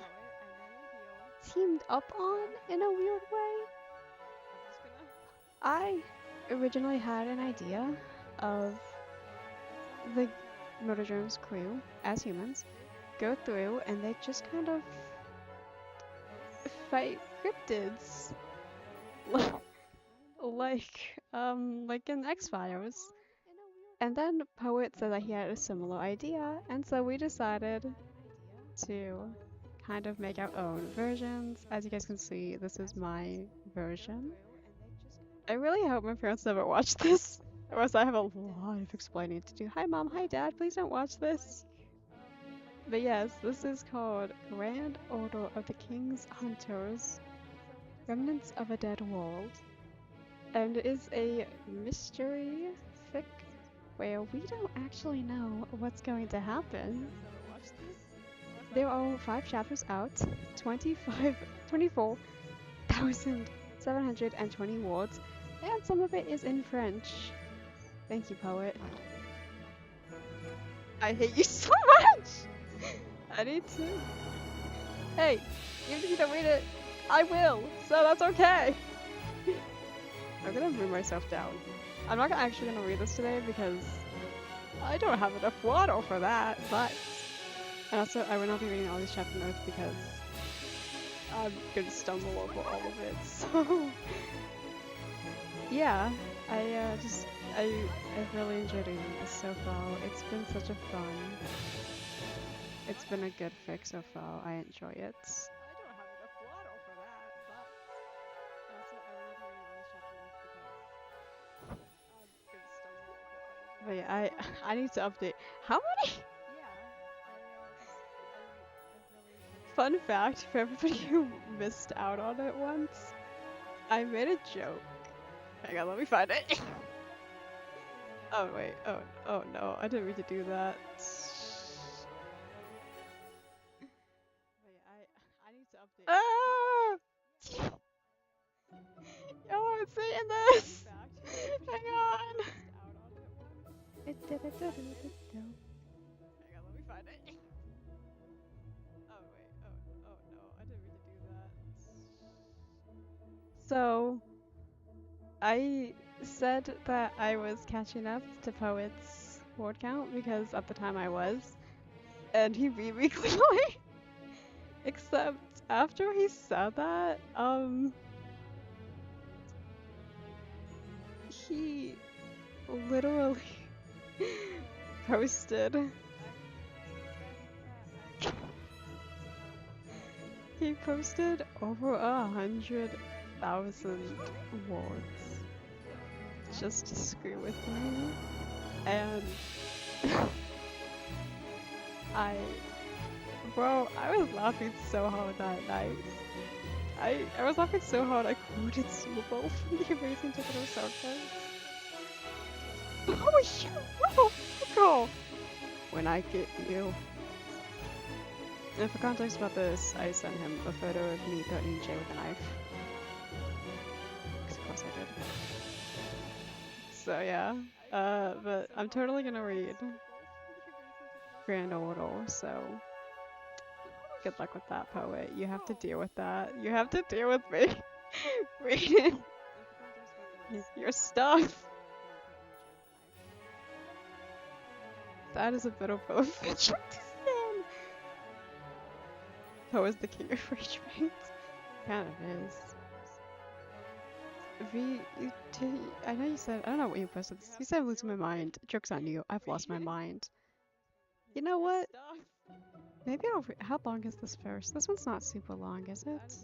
Speaker 1: teamed up on in a weird way. I originally had an idea of the Murder Drones crew as humans go through and they just kind of fight cryptids like in X-Files. And then Poet said that he had a similar idea, and so we decided to kind of make our own versions. As you guys can see, this is my version. I really hope my parents never watch this, or else I have a lot of explaining to do. Hi mom, hi dad, please don't watch this. But yes, this is called Grand Order of the King's Hunters, Remnants of a Dead World, and it is a mystery fic where we don't actually know what's going to happen. There are 5 chapters out, 24,720 words, and some of it is in French. Thank you, Poet. I hate you so much! I need to. Hey, even if you don't read it, I will, so that's okay. I'm gonna bring myself down. I'm not actually gonna read this today because I don't have enough water for that, but. And also, I will not be reading all these chapter notes because I'm gonna stumble over all of it, so. Yeah, I've really enjoyed reading this so far. It's been such a fun. It's been a good fic so far. I enjoy it. But yeah, I need to update. How many? Fun fact for everybody who missed out on it once, I made a joke. Hang on, let me find it. Oh wait, oh no, I didn't mean to do that. I need to update. Ah! Y'all aren't seeing this! Hang on! Hang on, let me find it. Oh wait, oh no, I didn't mean to do that. So, I said that I was catching up to Poet's word count because at the time I was, and he beat me clearly. Except after he said that, he literally posted. He posted over 100 1,000 words just to screw with me. And I, I was laughing so hard that night. I was laughing so hard I quoted Super Bowl from the Amazing Techno Soundtracks. Oh shoot! No! Go! When I get you. And for context about this, I sent him a photo of me threatening Jay with a knife. Because of course I did. So yeah. But I'm totally gonna read Grand Order, so good luck with that, poet. You have to deal with that. You have to deal with me reading your stuff. That is a bit of a fiction to stand. Poe is the king of rage bait. Kind of is. I know you said, I don't know what you posted. You said I'm losing my mind. Joke's on you. I've lost my mind. You know what? Maybe how long is this verse? This one's not super long, is it?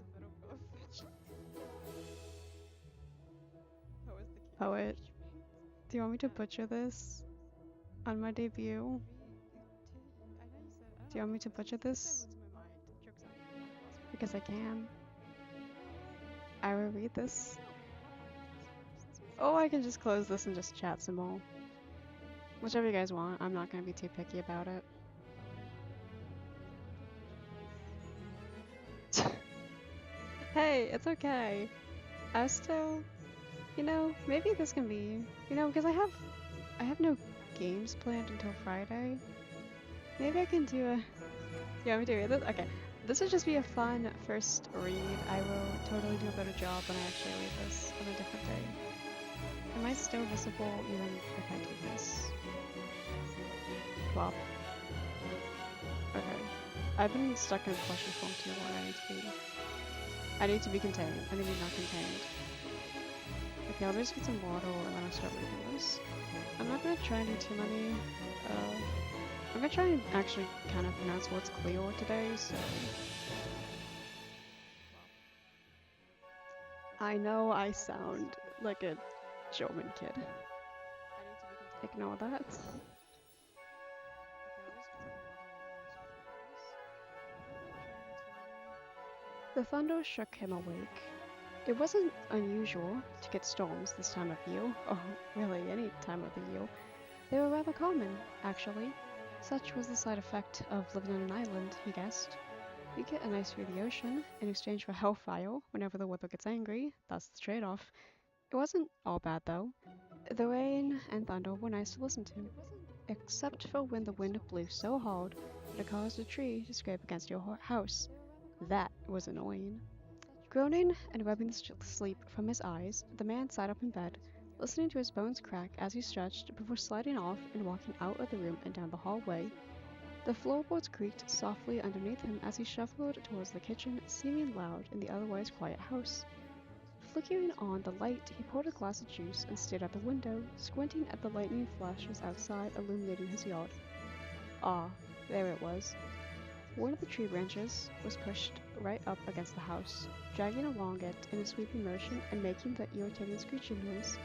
Speaker 1: Poet, do you want me to butcher this on my debut? Do you want me to butcher this? Because I can. I will read this. Oh, I can just close this and just chat some more. Whichever you guys want. I'm not gonna be too picky about it. Hey, it's okay. I still, maybe this can be, because I have no games planned until Friday. Maybe I can do a, you want me to read this? Okay. This would just be a fun first read. I will totally do a better job when I actually read this on a different day. Am I still visible even if I do this? Plop. Okay. I've been stuck in question form too long. I need to be contained. I need to be not contained. Okay, I'll just get some water and then I'll start reading this. I'm not gonna try and do too many. I'm gonna try and actually kind of pronounce what's clear today, so. I know I sound like a German kid. Ignore that. The thunder shook him awake. It wasn't unusual to get storms this time of year, or really any time of the year. They were rather common, actually. Such was the side effect of living on an island, he guessed. You get a nice view of the ocean in exchange for hellfire whenever the weather gets angry. That's the trade-off. It wasn't all bad, though. The rain and thunder were nice to listen to, except for when the wind blew so hard that it caused a tree to scrape against your house. That was annoying. Groaning and rubbing the sleep from his eyes, the man sat up in bed, listening to his bones crack as he stretched before sliding off and walking out of the room and down the hallway. The floorboards creaked softly underneath him as he shuffled towards the kitchen, seeming loud in the otherwise quiet house. Flickering on the light, he poured a glass of juice and stared out the window, squinting at the lightning flashes outside illuminating his yard. Ah, there it was. One of the tree branches was pushed right up against the house, dragging along it in a sweeping motion and making that irritating screeching noise.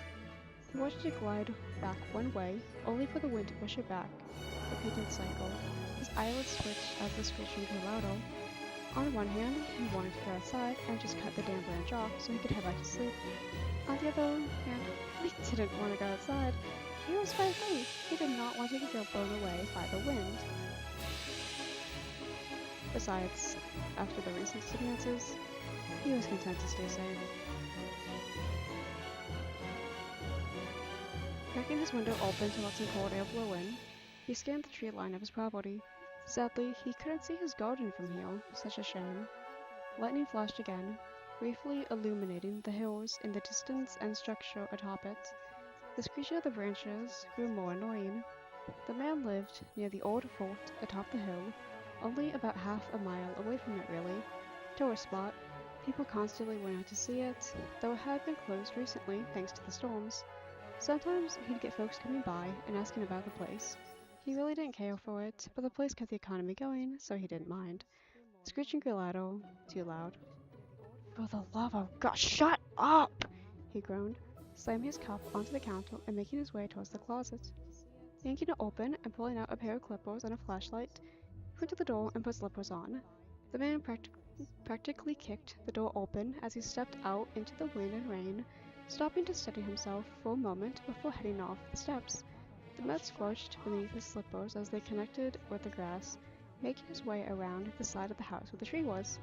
Speaker 1: He watched it glide back one way, only for the wind to push it back, repeating the cycle. His eyelids twitched as the screeching grew louder. On one hand, he wanted to go outside and just cut the damn branch off so he could head back to sleep. On the other hand, he didn't want to go outside. He was 5'8". He did not want to get blown away by the wind. Besides, after the recent circumstances, he was content to stay safe. Cracking his window open to let some cold air blow in, he scanned the tree line of his property. Sadly, he couldn't see his garden from here, such a shame. Lightning flashed again, briefly illuminating the hills in the distance and structure atop it. The screeching of the branches grew more annoying. The man lived near the old fort atop the hill, only about half a mile away from it really. Tourist spot. People constantly went out to see it, though it had been closed recently thanks to the storms. Sometimes he'd get folks coming by and asking about the place. He really didn't care for it, but the place kept the economy going, so he didn't mind. Screeching grew louder, too loud. For the love of God, shut up! He groaned, slamming his cup onto the counter and making his way towards the closet. Yanking it open and pulling out a pair of clippers and a flashlight, he went to the door and put slippers on. The man practically kicked the door open as he stepped out into the wind and rain, stopping to steady himself for a moment before heading off the steps. The mud squelched beneath his slippers as they connected with the grass, making his way around the side of the house where the tree was.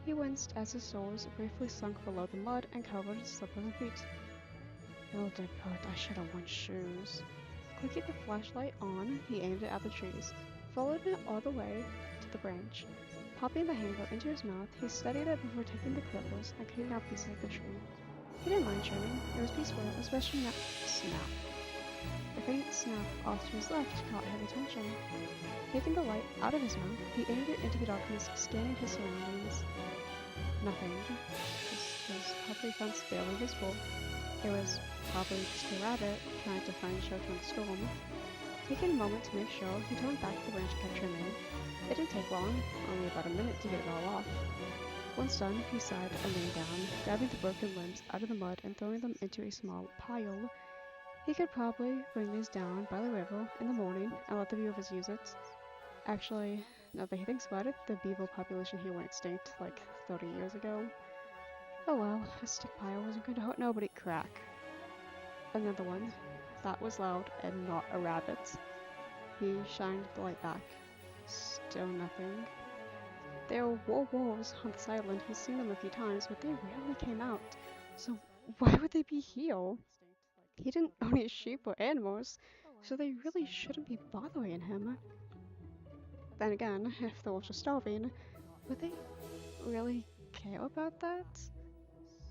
Speaker 1: He winced as his soles briefly sunk below the mud and covered his slippers and feet. Ill did put, I should have worn shoes. Clicking the flashlight on, he aimed it at the trees, followed it all the way to the branch. Popping the handle into his mouth, he steadied it before taking the clippers and cutting out pieces of the tree. He didn't mind trimming. It was peaceful, especially that snap. The faint snap off to his left caught his attention. Taking the light out of his mouth, he aimed it into the darkness, scanning his surroundings. Nothing. His puppy fence barely visible. It was probably just a rabbit trying to find shelter in the storm. Taking a moment to make sure, he turned back the branch and kept trimming. It didn't take long, only about a minute to get it all off. Once done, he sighed and lay down, grabbing the broken limbs out of the mud and throwing them into a small pile. He could probably bring these down by the river in the morning and let the beavers use it. Actually, now that he thinks about it, the beaver population here went extinct like 30 years ago. Oh well, a stick pile wasn't going to hurt nobody. Crack. Another one. That was loud and not a rabbit. He shined the light back. Still nothing. There were wolves on this island. He's seen them a few times, but they rarely came out. So why would they be here? He didn't own any sheep or animals, so they really shouldn't be bothering him. Then again, if the wolves were starving, would they really care about that?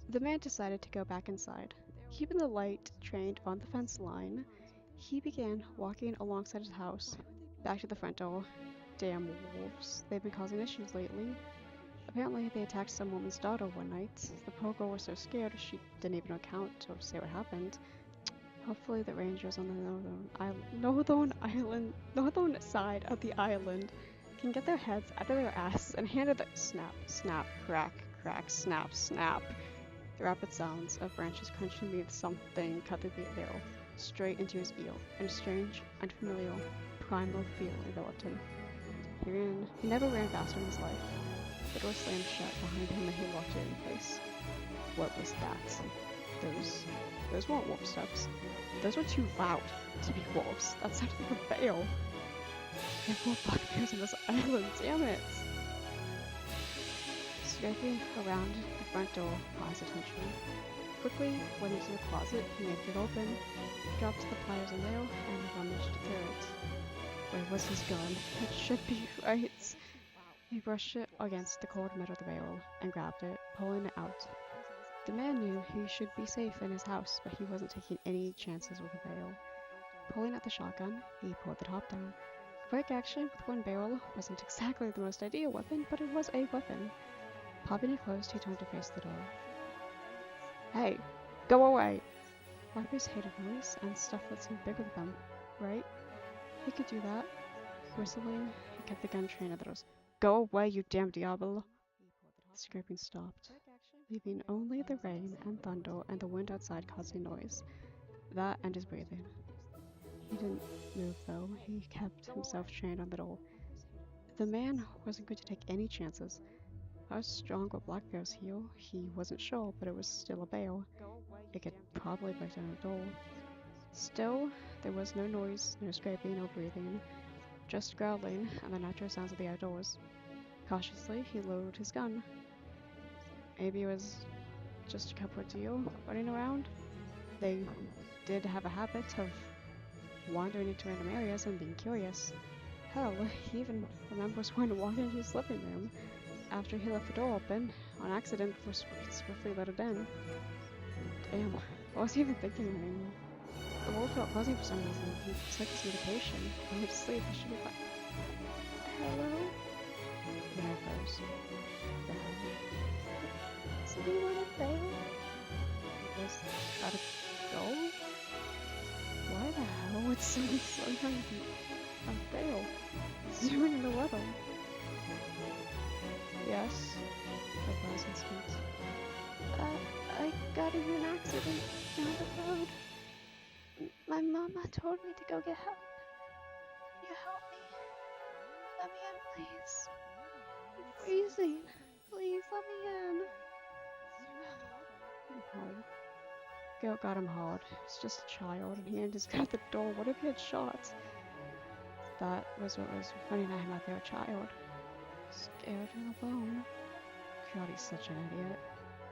Speaker 1: The man decided to go back inside. Keeping the light trained on the fence line, he began walking alongside his house, back to the front door. Damn wolves. They've been causing issues lately. Apparently, they attacked some woman's daughter one night. The poor girl was so scared she didn't even account or say what happened. Hopefully, the rangers on the northern side of the island can get their heads out of their ass and handle the snap, snap, crack, crack, snap, snap. The rapid sounds of branches crunching beneath something cut through the air, straight into his ear, and a strange, unfamiliar, primal fear enveloped him. He never ran faster in his life. The door slammed shut behind him and he locked it in place. What was that? Those weren't wolf steps. Those were too loud to be wolves. That sounded like a bear. There were bugbears on this island, damn it! Scraping around the front door caught his attention. Quickly went into the closet, he yanked it open, dropped the pliers in there, and rummaged through it. Where was his gun? It should be right. He brushed it against the cold metal of the barrel and grabbed it, pulling it out. The man knew he should be safe in his house, but he wasn't taking any chances with the barrel. Pulling out the shotgun, he pulled the top down. Quick action with one barrel wasn't exactly the most ideal weapon, but it was a weapon. Popping it closed, he turned to face the door. Hey, go away! Wipers hated noise and stuff that seemed bigger than them, right? He could do that. Whistling, he kept the gun trained at the doors. Go away, you damn diablo! The scraping stopped, leaving only the rain and thunder and the wind outside causing noise. That and his breathing. He didn't move though. He kept himself trained on the door. The man wasn't going to take any chances. How strong were black bears here? He wasn't sure, but it was still a bear. It could probably break down a door. Still, there was no noise, no scraping, no breathing, just growling and the natural sounds of the outdoors. Cautiously, he loaded his gun. Maybe it was just a couple of deer running around. They did have a habit of wandering into random areas and being curious. Hell, he even remembers when walking into his living room after he left the door open on accident before swiftly let it in. Damn, what was he even thinking anymore? The wolf felt fuzzy for some reason. He took his medication. He went to sleep. He should be fine. Hello? Then I froze. The hell? Does anyone up there? Was that a goal? Why the hell would someone somehow be a bear? Zooming in the weather. Yes. like last instant. I got into an accident down the road. My mama told me to go get help. Can you help me? Let me in, please. I'm freezing. Please let me in. No. Gail got him hard. He's just a child, and he ain't just got the door. What if he had shot? That was what was funny to him about their child. Scared and alone. God, he's such an idiot.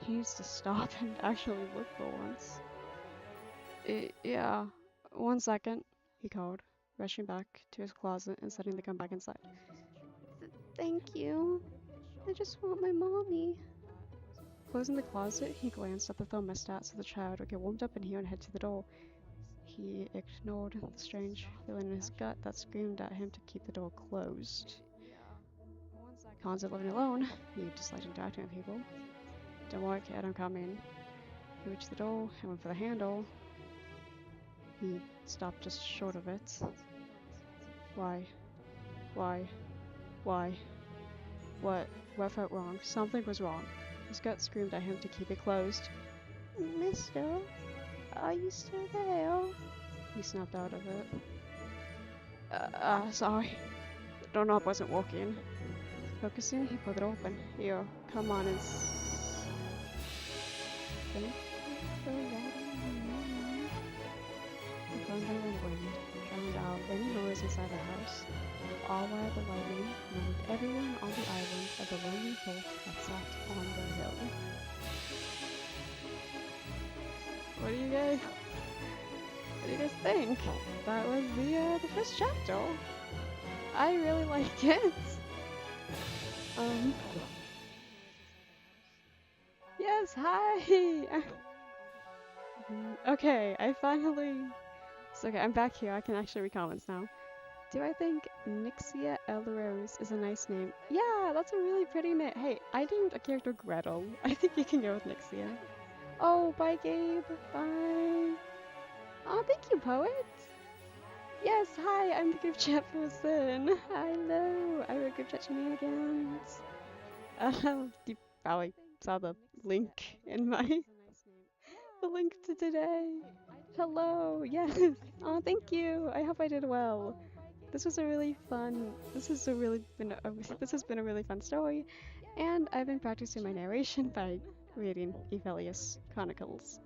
Speaker 1: He needs to stop and actually look for once. Yeah. 1 second, he called, rushing back to his closet and setting the gun back inside. Thank you. I just want my mommy. Closing the closet, he glanced at the thermostat so the child would get warmed up in here and head to the door. He ignored the strange feeling in his gut that screamed at him to keep the door closed. Cons of living alone, he disliked interacting with people. Don't worry, kid, I'm coming. He reached the door and went for the handle. He stopped just short of it. Why? What felt wrong? Something was wrong. His gut screamed at him to keep it closed. Mister, are you still there? He snapped out of it. Sorry. The doorknob wasn't working. Focusing, he pulled it open. Here, come on and Thank you for letting me in. The thunder and wind drowned out any noise inside the house, all while the lightning numbed everyone on the island of the lonely boat that sat on the hill. What do you guys think? That was the first chapter. I really like it. Yes, hi! Okay, So okay, I'm back here. I can actually read comments now. Do I think Nixia Elrose is a nice name? Yeah, that's a really pretty name. Hey, I named a character Gretel. I think you can go with Nixia. Oh, bye, Gabe. Bye. Oh, thank you, poet. Yes, hi, I'm the group chat person. Hello, I wrote group chat shenanigans. You probably saw the link in the link to today. Hello, yes. Oh, thank you. I hope I did well. This has been a really fun story, and I've been practicing my narration by reading Ephelius Chronicles.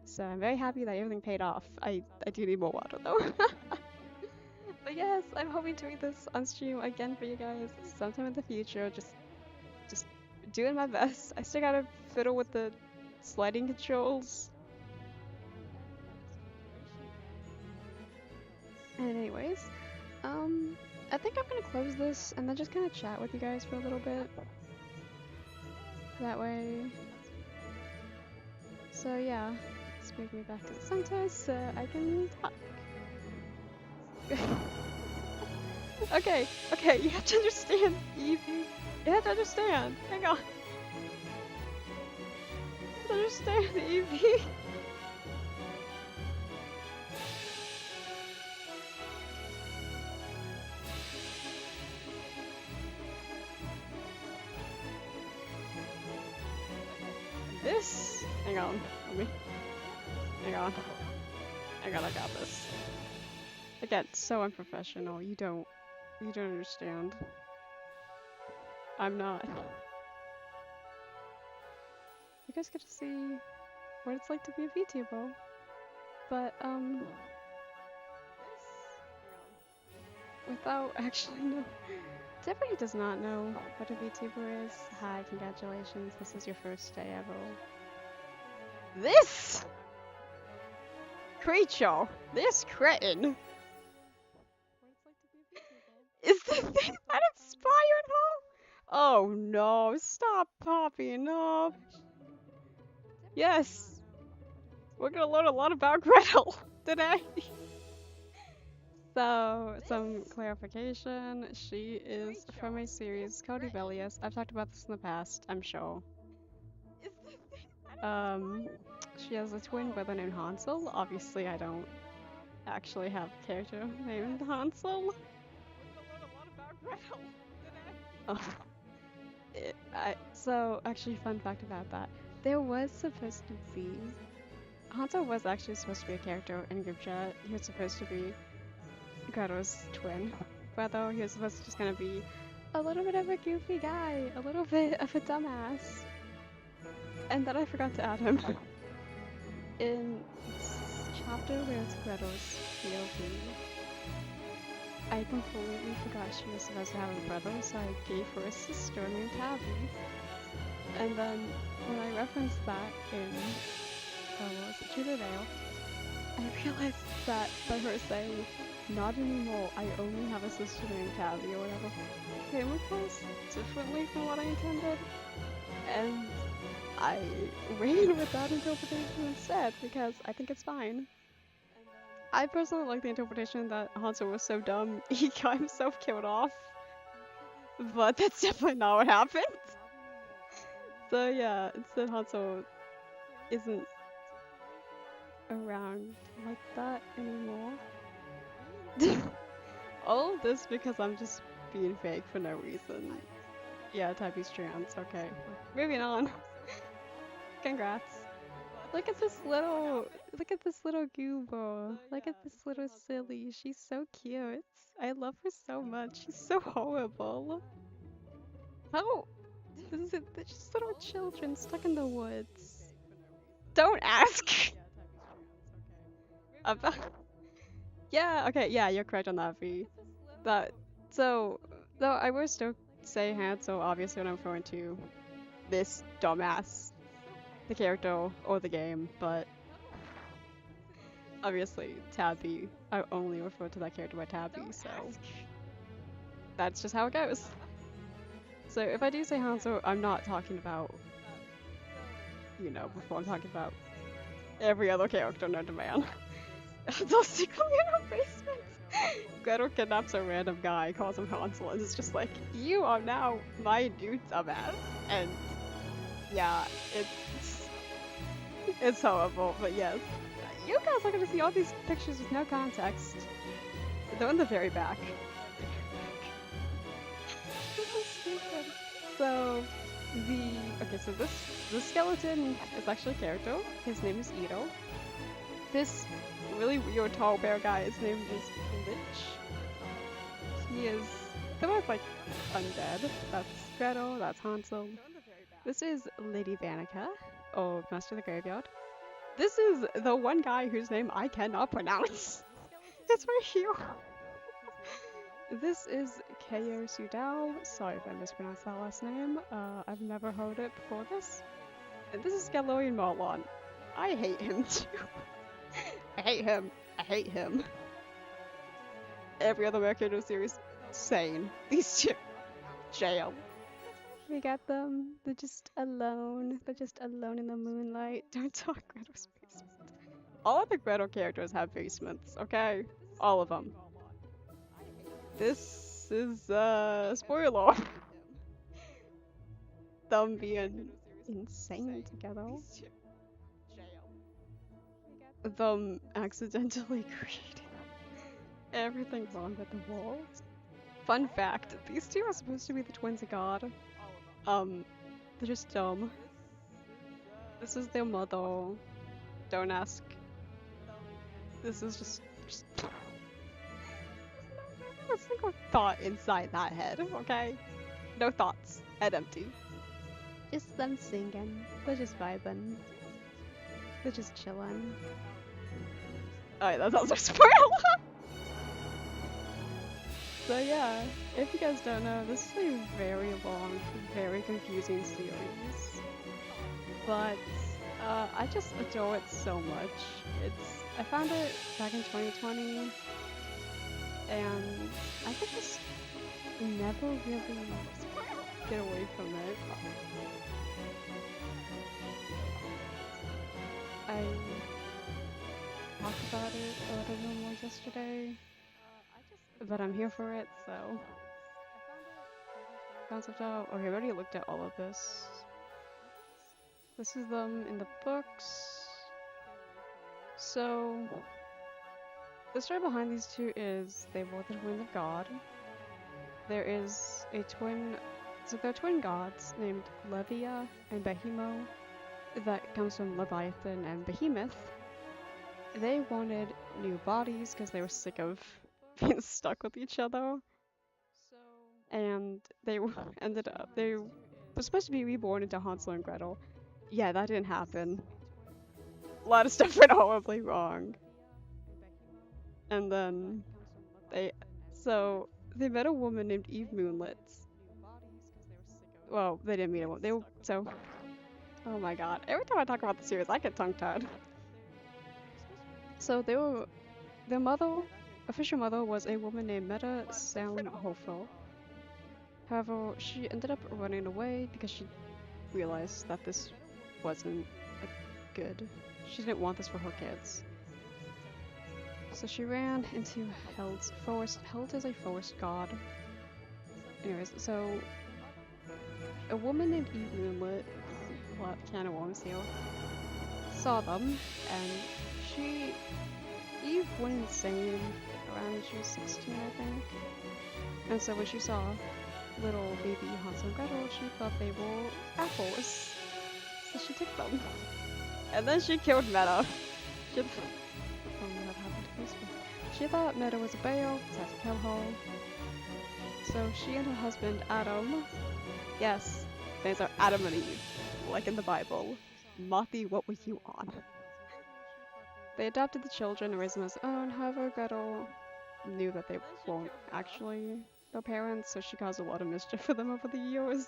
Speaker 1: So I'm very happy that everything paid off. I do need more water though. But yes, I'm hoping to read this on stream again for you guys sometime in the future. Just doing my best. I still gotta fiddle with the sliding controls. And anyways, I think I'm gonna close this and then just kind of chat with you guys for a little bit. That way. So yeah, let's move me back to the center so I can talk. Okay, you have to understand, Evie. You have to understand. Hang on. You have to understand, Evie. This. Hang on. Hang on, I got this. Again, so unprofessional. You don't understand. I'm not. You guys get to see what it's like to be a VTuber. But, without actually know. Definitely does not know what a VTuber is. Hi, congratulations. This is your first day ever. This creature, this cretin, is the thing that inspired her? Oh no, stop popping up. Yes, we're gonna learn a lot about Gretel today. So, some clarification. She is from a series called Evelius. I've talked about this in the past, I'm sure. She has a twin brother named Hansel. Obviously, I don't actually have a character named Hansel. Oh. So actually, fun fact about that: there was supposed to be Hanzo was actually supposed to be a character in group chat. He was supposed to be Gretel's twin brother. He was supposed to just kind of be a little bit of a goofy guy, a little bit of a dumbass. And then I forgot to add him in this chapter where it's Gretel's POV. I completely forgot she was supposed to have a brother, so I gave her a sister named Tabby. And then when I referenced that in what was it, Tudor Vale, I realized that by her saying, "Not anymore, I only have a sister named Tabby," or whatever, came across differently from what I intended. And I ran with that interpretation instead because I think it's fine. I personally like the interpretation that Hanzo was so dumb he got himself killed off. But that's definitely not what happened. So yeah, instead Hanzo isn't around like that anymore. All of this because I'm just being fake for no reason. Yeah, Tabby's trans, okay. Moving on. Congrats. Look at this little goober. Look at this little silly. She's so cute. I love her so much. She's so horrible. How? They're just little children stuck in the woods. Don't ask. About. Yeah, okay, yeah, you're correct on that, V. That. So, though I will still say Hansel, obviously, when I'm referring to this dumbass, the character or the game, but obviously, Tabby, I only refer to that character by Tabby, so that's just how it goes. So if I do say Hanzo, I'm not talking about, before I'm talking about every other character known to man. Hanzo's secretly in her basement. Gretel kidnaps a random guy, calls him Hansel, and is just like, "You are now my new dumbass." And yeah, it's horrible, but yes. You guys are gonna see all these pictures with no context. They're in the very back. This is stupid. So this skeleton is actually a character. His name is Ito. This really weird tall bear guy, his name is Lich. They're both like undead. That's Gretel, that's Hansel. This is Lady Vanica, or Master of the Graveyard. This is the one guy whose name I cannot pronounce. It's right here. This is Ko Sudao. Sorry if I mispronounced that last name. I've never heard it before this. And this is Galorian Marlon. I hate him too. I hate him. I hate him. Every other Mercado series, sane. These two, jail. We got them. They're just alone. They're just alone in the moonlight. Don't talk Gretel's basement. All of the Gretel characters have basements, okay? All of them. This is, spoiler. Them being insane together. Them accidentally creating everything wrong with the walls. Fun fact, these two are supposed to be the twins of God. They're just dumb. This is their mother. Don't ask. This is just not a single thought inside that head, okay? No thoughts. Head empty. Just them singing. They're just vibing. They're just chilling. Alright, that's also a spoiler! So yeah, if you guys don't know, this is a very long, very confusing series. But I just adore it so much. I found it back in 2020, and I could just never really get away from it. I talked about it a little bit more yesterday, but I'm here for it, so. Concept out. Okay, I already looked at all of this. This is them in the books. So, the story behind these two is they were the twins of God. There is a twin So they're twin gods named Levia and Behemo. That comes from Leviathan and Behemoth. They wanted new bodies because they were sick of being stuck with each other. And they ended up, they were supposed to be reborn into Hansel and Gretel. Yeah, that didn't happen. A lot of stuff went horribly wrong. And then so they met a woman named Eve Moonlit. Well, they didn't meet a woman. Oh my god. Every time I talk about the series, I get tongue-tied. So their mother, official mother, was a woman named Meta Soundhofer. However, she ended up running away because she realized that this wasn't good. She didn't want this for her kids. So she ran into Held's forest. Held is a forest god. Anyways, so a woman named Eve Moonlit, what can of worms here, saw them, and Eve went insane around when she was 16, I think. And so when she saw little baby Hansel and Gretel, she thought they were apples. So she took them. And then she killed Meta. She thought Meta was a bear, so had to kill her. So she and her husband Adam, yes, these are Adam and Eve, like in the Bible. Mothi, what were you on? They adopted the children and raised them as their own. However, Gretel knew that they weren't actually their parents, so she caused a lot of mischief for them over the years.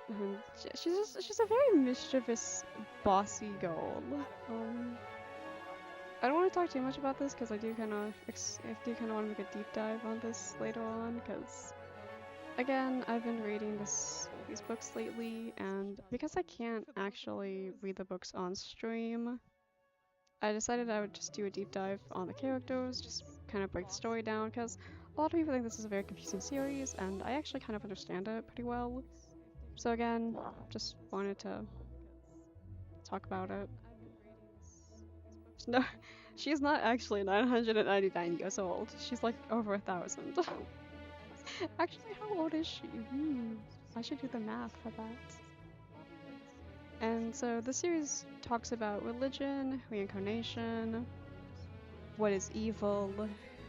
Speaker 1: And she's a very mischievous, bossy girl. I don't want to talk too much about this because I do kind of want to make a deep dive on this later on. Because again, I've been reading these books lately, and because I can't actually read the books on stream, I decided I would just do a deep dive on the characters, just kind of break the story down. Because a lot of people think this is a very confusing series, and I actually kind of understand it pretty well. So again, just wanted to talk about it. No, she's not actually 999 years old. She's like over 1,000. Actually, how old is she? I should do the math for that. And so the series talks about religion, reincarnation, what is evil,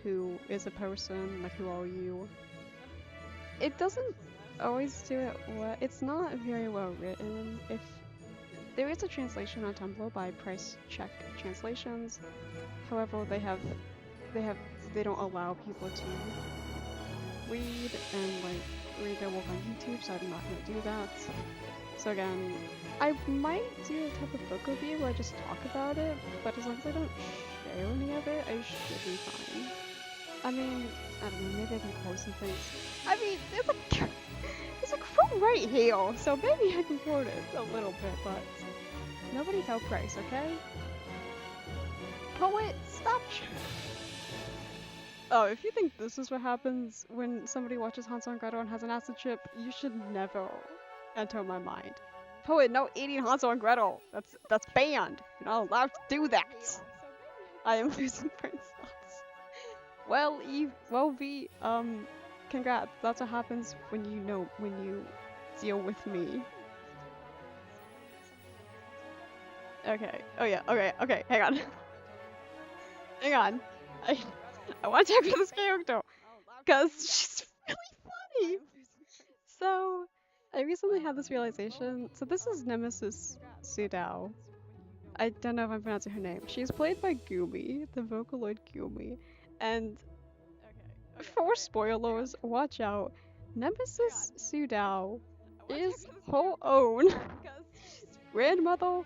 Speaker 1: who is a person, like who are you. It doesn't always do it well. It's not very well written. There is a translation on Tumblr by Price Check Translations. However, they don't allow people to read and like read their work on YouTube, so I'm not gonna do that. So again, I might do a type of book review where I just talk about it, but as long as I don't share any of it, I should be fine. I mean, I don't know, maybe I can quote some things. I mean, there's a quote right here, so maybe I can quote it a little bit, but nobody tell Price, okay? Poet, stop! Oh, if you think this is what happens when somebody watches Hansel and Gretel and has an acid trip, you should never enter my mind. Poet, no eating Hansel and Gretel. That's banned. You're not allowed to do that. I am losing brain cells. Well, Eve, V, congrats. That's what happens when you deal with me. Okay. Oh yeah. Okay. Hang on. Hang on. I want to talk about this character because she's really funny. So, I recently had this realization. So this is Nemesis Sudao. I don't know if I'm pronouncing her name. She's played by Gumi, the Vocaloid Gumi. And for spoilers, watch out. Nemesis Sudao is her own grandmother,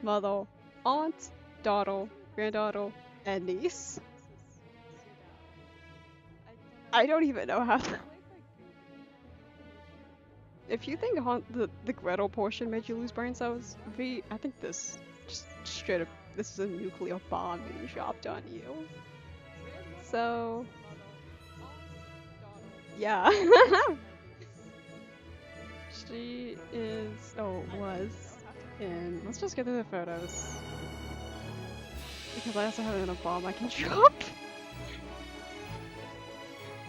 Speaker 1: mother, aunt, daughter, granddaughter, and niece. I don't even know how to... If you think the Gretel portion made you lose brain cells, V, I think this just straight up, this is a nuclear bomb being dropped on you. So, yeah. She was in, let's just get through the photos. Because I also have another bomb I can drop.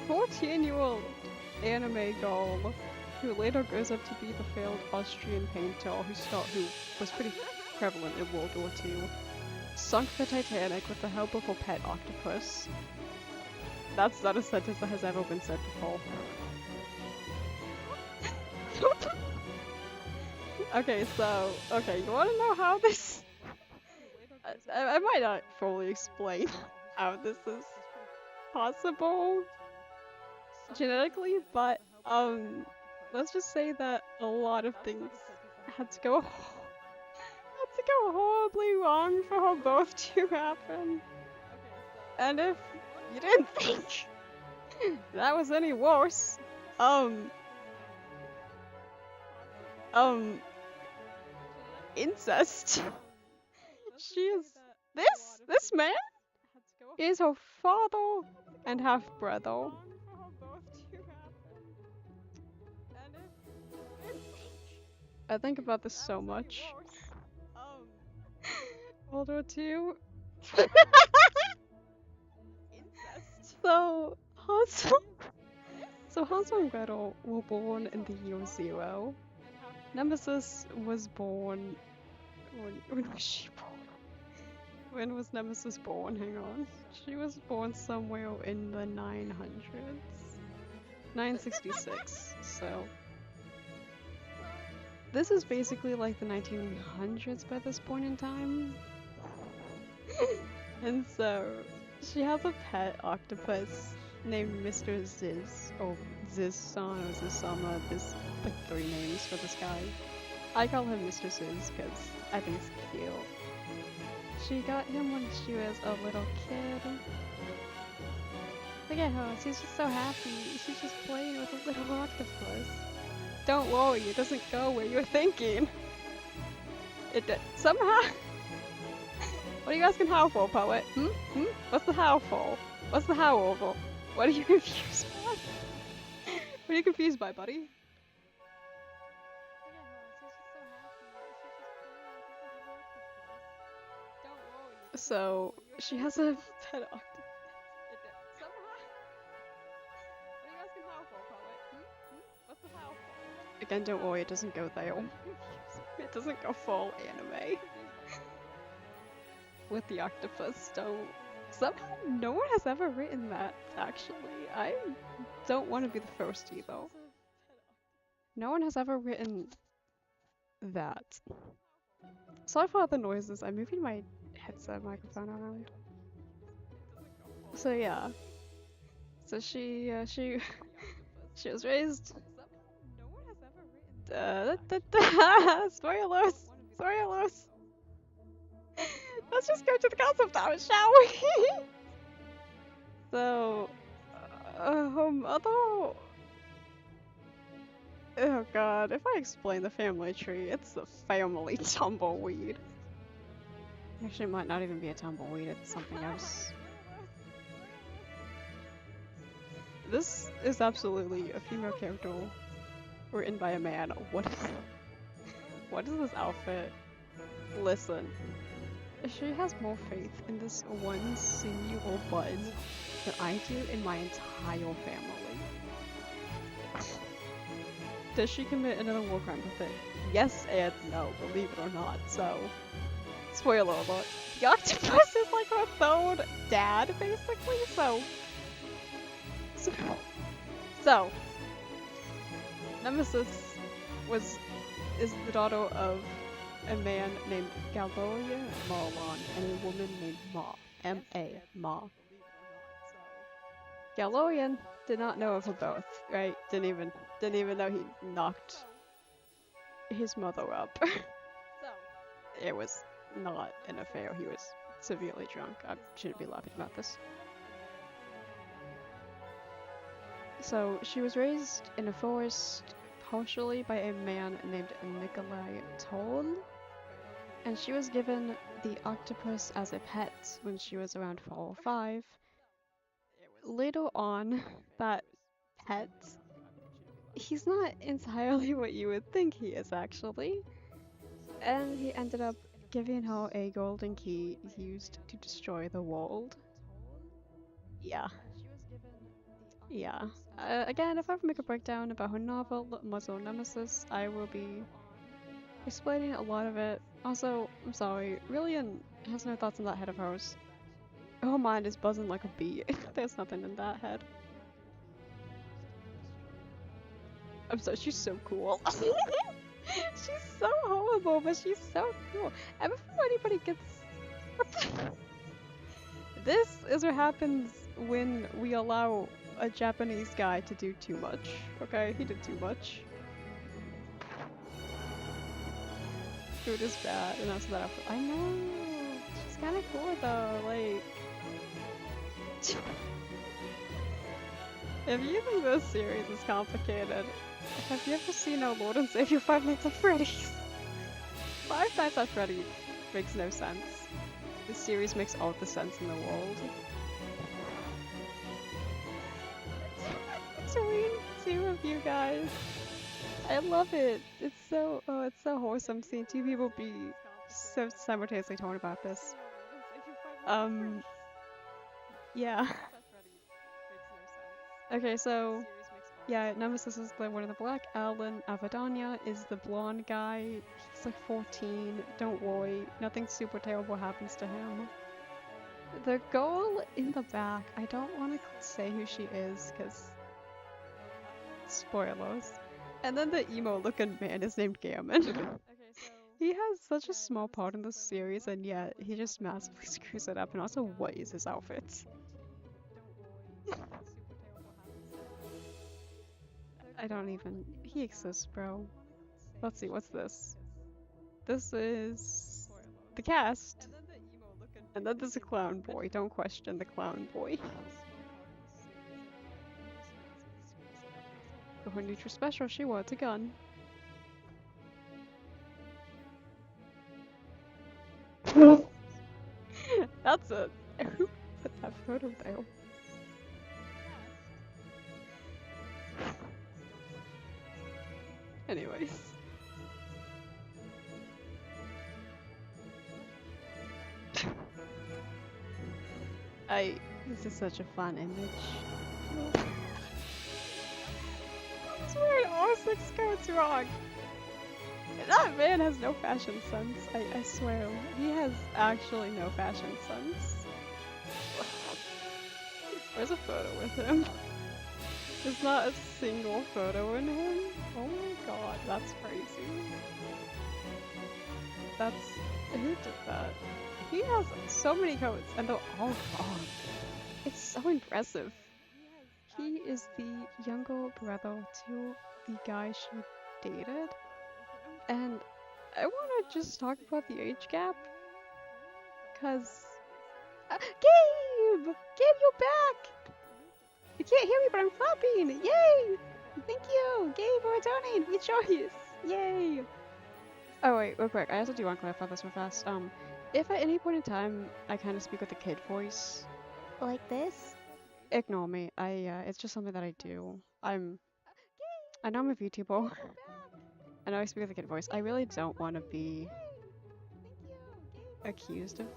Speaker 1: 14-year-old anime girl who later grows up to be the failed Austrian painter who was pretty prevalent in World War II, sunk the Titanic with the help of a pet octopus. That's not a sentence that has ever been said before. Okay, you wanna know how this... I might not fully explain how this is possible genetically, but, let's just say that a lot of things had to go horribly wrong for her birth to happen. And if you didn't think that was any worse, incest. She is this man is her father and half brother. I think about this so much. World War II. So Hansel and Gretel were born in the year 0. Nemesis was born. When was she born? When was Nemesis born? Hang on. She was born somewhere in the 900s. 966. So this is basically like the 1900s by this point in time. And so she has a pet octopus named Mr. Ziz, or Ziz-san, or Ziz-sama. There's like 3 names for this guy. I call him Mr. Ziz because I think it's cute. She got him when she was a little kid. Look at her, she's just so happy. She's just playing with a little octopus. Don't worry, it doesn't go where you're thinking. Somehow... What are you asking how for, poet? What's the how for? What's the how over? What are you confused by? What are you confused by, buddy? So, she has a pet octopus. Again, don't worry, it doesn't go there. It doesn't go full anime. With the octopus, don't... Somehow, no one has ever written that, actually. I don't want to be the first either. No one has ever written that. Sorry for all the noises, I'm moving my headset microphone around. So yeah. So she was raised... Spoilers! Spoilers! Let's just go to the concept art, shall we? So, her mother... Oh god, if I explain the family tree, it's the family tumbleweed. Actually, it might not even be a tumbleweed, it's something else. This is absolutely a female character written by a man. What is this outfit? Listen. She has more faith in this one single bud than I do in my entire family. Does she commit another war crime with it? Yes and no, believe it or not. So, spoiler alert. The octopus is like her third dad, basically. So, Nemesis is the daughter of a man named Galoya Marlon and a woman named Ma. M-A. Ma. Galoyan did not know of her both, right? Didn't even know he knocked his mother up. It was not an affair, he was severely drunk. I shouldn't be laughing about this. So, she was raised in a forest, partially by a man named Nikolai Toll, and she was given the octopus as a pet when she was around 4 or 5. Later on, that pet, he's not entirely what you would think he is, actually, and he ended up giving her a golden key used to destroy the world. Yeah. Yeah. Again, if I ever make a breakdown about her novel, Muzzle Nemesis, I will be explaining a lot of it. Also, I'm sorry, Rillian has no thoughts in that head of hers. Her mind is buzzing like a bee. There's nothing in that head. I'm sorry, she's so cool. She's so horrible, but she's so cool. And before anybody gets... This is what happens when we allow a Japanese guy to do too much. Okay, he did too much. Dude is bad, and that's that. I know. She's kind of cool though. Like, if you think this series is complicated, have you ever seen our Lord and Savior Five Nights at Freddy's? Five Nights at Freddy's makes no sense. This series makes all the sense in the world. Between two of you guys, I love it. It's so wholesome seeing two people be so simultaneously torn about this. Yeah. Okay, so yeah, Nemesis is the one in the black. Alan Avadanya is the blonde guy. He's like 14. Don't worry, nothing super terrible happens to him. The girl in the back, I don't want to say who she is, because spoilers. And then the emo-looking man is named Gammon. He has such a small part in this series, and yet he just massively screws it up. And also, what is his outfit? I don't even... He exists, bro. Let's see, what's this? This is... the cast. And then there's a clown boy. Don't question the clown boy. For her neutral special, she wants a gun. That's it. Who put that photo there? Anyways. This is such a fun image. He's wearing all 6 coats wrong. That man has no fashion sense. I swear. He has actually no fashion sense. Where's a photo with him? There's not a single photo in him. Oh my god, that's crazy. That's... who did that? He has so many coats and they're all wrong. It's so impressive. He is the younger brother to the guy she dated. And I want to just talk about the age gap. Cause... Gabe! Gabe, you're back! You can't hear me, but I'm clapping! Yay! Thank you! Gabe, for returning! Rejoice! Yay! Oh wait, real quick, I also do want to clarify this real fast. If at any point in time I kind of speak with a kid voice, like this, ignore me. It's just something that I do. I know I'm a VTuber. I know I speak with a kid voice. I really don't want to be accused of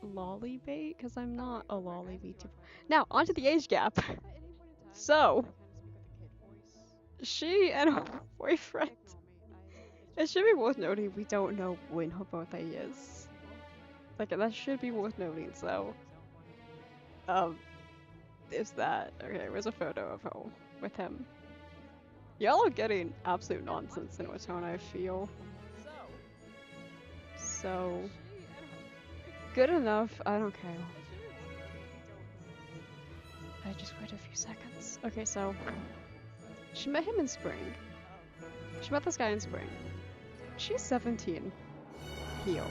Speaker 1: lolly bait, because I'm not a lolly VTuber. Now, onto the age gap. So, she and her boyfriend. It should be worth noting we don't know when her birthday is. Like, that should be worth noting, so. Is that. Okay, where's a photo of her with him? Y'all are getting absolute nonsense in what tone I feel. So. Good enough, I don't care. I just wait a few seconds. Okay, so. She met him in spring. She met this guy in spring. She's 17. Heal.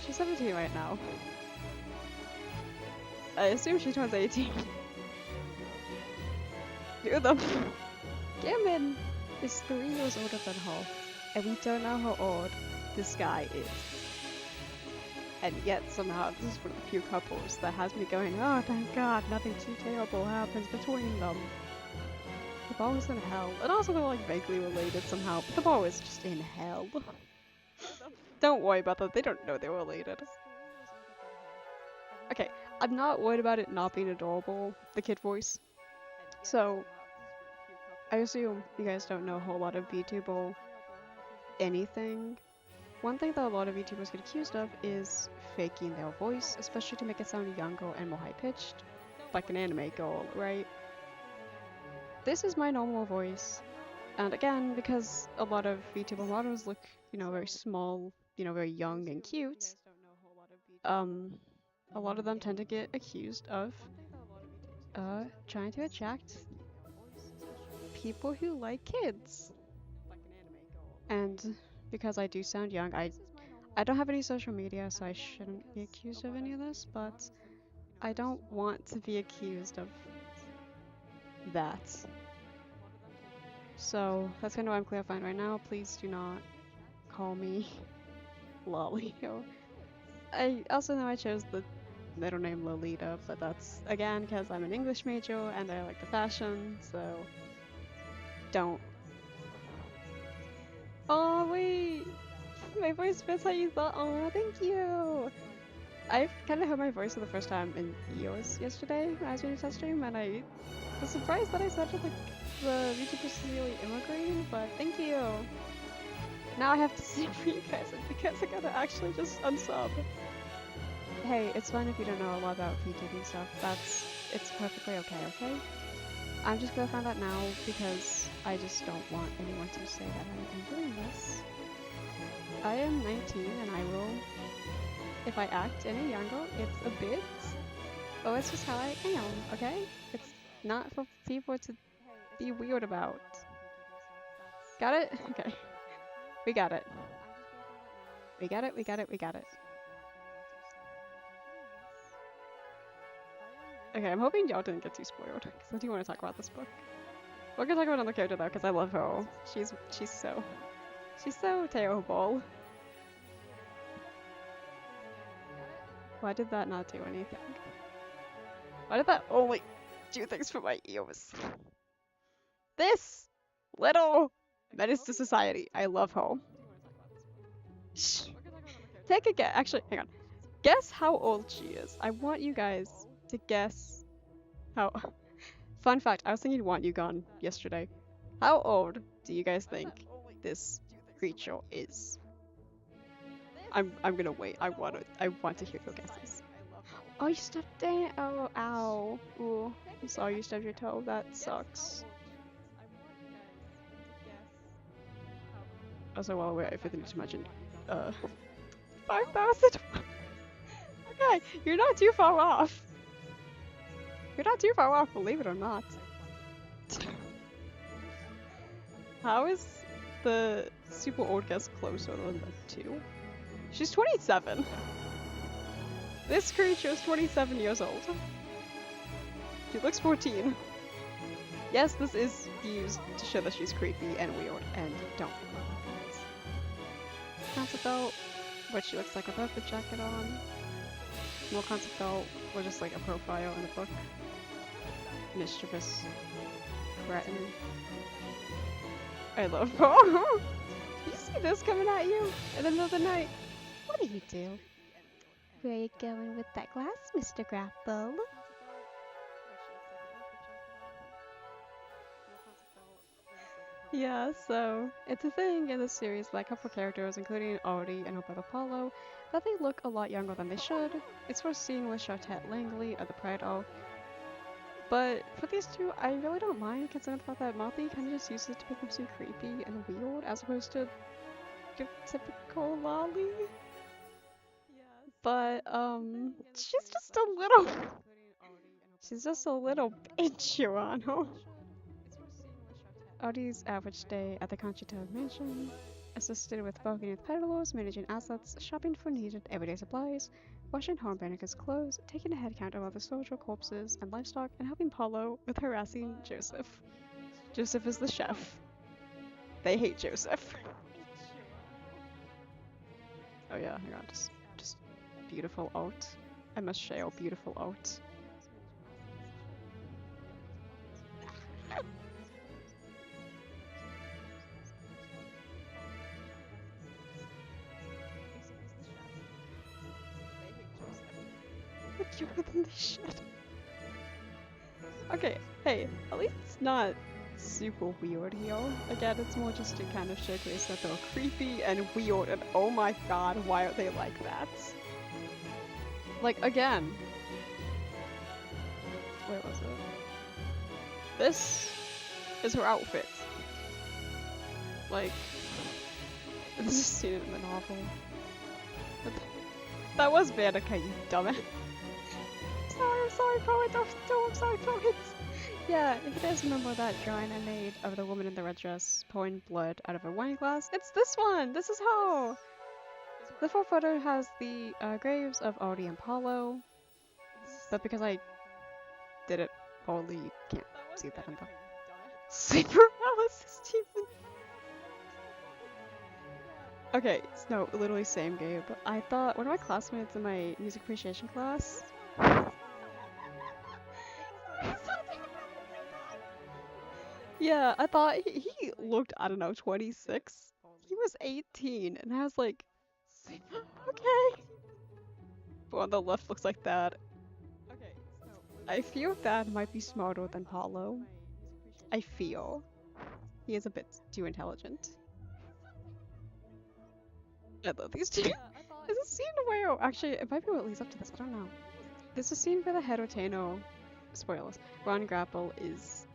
Speaker 1: She's 17 right now. I assume she turns 18. Do them. Gammon is 3 years older than her, and we don't know how old this guy is. And yet somehow this is one of the few couples that has me going, oh thank god, nothing too terrible happens between them. The bar was in hell, and also they're like vaguely related somehow, but the bar was just in hell. Don't worry about that, they don't know they're related. Okay, I'm not worried about it not being adorable, the kid voice. So, I assume you guys don't know a whole lot of VTuber anything. One thing that a lot of VTubers get accused of is faking their voice, especially to make it sound younger and more high-pitched, like an anime girl, right? This is my normal voice, and again, because a lot of VTuber models look, very small, very young and cute, um, a lot of them tend to get accused of trying to attract people who like kids. And because I do sound young, I don't have any social media, so I shouldn't be accused of any of this, but I don't want to be accused of that. So that's kind of what I'm clarifying right now. Please do not call me Lolly. I also know I chose the middle name Lolita, but that's again because I'm an English major and I like the fashion, so don't. Oh wait, my voice fits how you thought. Oh, thank you. I kind of heard my voice for the first time in years yesterday when I was doing a test stream, and I was surprised that I sounded like the YouTuber Cecilia immigrating, but thank you. Now I have to sing for you guys because I gotta actually just unsub. Hey, it's fine if you don't know a lot about VTubing stuff. It's perfectly okay? I'm just gonna find that now because I just don't want anyone to say that I am doing this. I am 19 and I will, if I act any younger, it's a bit, but it's just how I am, okay? It's not for people to be weird about. Got it? Okay. We got it. We got it. Okay, I'm hoping y'all didn't get too spoiled, because I do want to talk about this book. We're gonna talk about another character though, because I love her. She's so terrible. Why did that not do anything? Why did that only do things for my ears? This little menace to society. I love her. Shh. Take a guess. Actually, hang on. Guess how old she is. I want you guys to guess how. Fun fact, I was thinking Want You Gone yesterday. How old do you guys think this creature is? I'm gonna wait. I want to hear your guesses. Oh, you stepped in. Oh, ow. Ooh, I'm sorry you stubbed your toe. That sucks. Also, while we're at 50 to imagine, 5,000. Okay, you're not too far off. You're not too far off, believe it or not. How is the super old guess closer than the 2? She's 27. This creature is 27 years old. She looks 14. Yes, this is used to show that she's creepy and weird, and don't be guys. Concept art, what she looks like without the jacket on. More concept art, or just like a profile in the book. Mischievous cretin. I love her. You see this coming at you in the middle of the night? What do you do? Where are you going with that glass, Mr. Grapple? Yeah, so it's a thing in this series by a couple characters, including Audie and her brother Paulo, that they look a lot younger than they should. It's first seen with Chartette Langley of the Prado. But for these two, I really don't mind, considering the fact that Motley kind of just uses it to make them seem creepy and weird, as opposed to your typical lolly. But, she's just a little... She's just a little bitch, Your Honor. Audie's average day at the Conchita Mansion, assisted with bargaining with peddlers, managing assets, shopping for needed everyday supplies, washing Hornberger's clothes, taking a head count of other soldier corpses and livestock, and helping Paulo with harassing Joseph. Joseph is the chef. They hate Joseph. Oh yeah, hang on, just beautiful art. I must share beautiful art. fewer than they should. Okay, hey, at least it's not super weird here. Again, it's more just to kind of showcase that they're creepy and weird, and oh my god, why are they like that? Like, again. Where was it? This is her outfit. Like, this is seen in the novel. That was Vanica, you dumbass. I'm sorry, poet. I'm sorry, poet. Yeah, if you guys remember that drawing I made of the woman in the red dress pouring blood out of a wine glass, it's this one! This is how! The full photo has the graves of Audi and Paulo, but because I did it poorly, you can't see that in the sleep paralysis, Stephen. Okay, no, literally same Gabe. I thought one of my classmates in my music appreciation class. Yeah, I thought he looked, I don't know, 26. He was 18, and I was like, okay. But on the left looks like that. I feel that might be smarter than Paulo. I feel. He is a bit too intelligent. I love these two. There's a scene where, actually, it might be what leads up to this, I don't know. There's a scene where the Herotano, spoilers, Ron Grapple is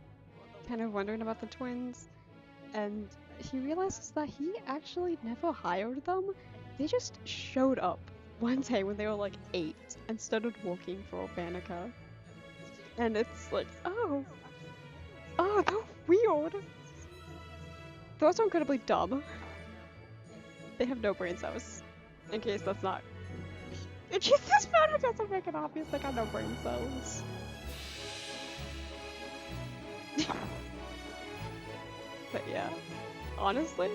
Speaker 1: kind of wondering about the twins, and he realizes that he actually never hired them. They just showed up one day when they were like 8 and started working for Vanica. And it's like, oh, they're weird. They're also incredibly dumb. They have no brain cells. In case that's not. In case this photo doesn't make it obvious, they got no brain cells. But yeah, honestly,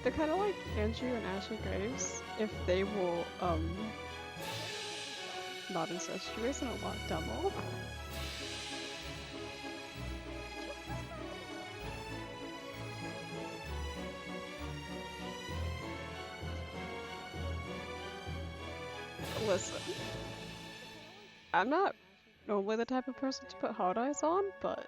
Speaker 1: they're kind of like Andrew and Ashley Graves if they were not incestuous and a lot dumber. Listen, I'm not normally the type of person to put hard eyes on, but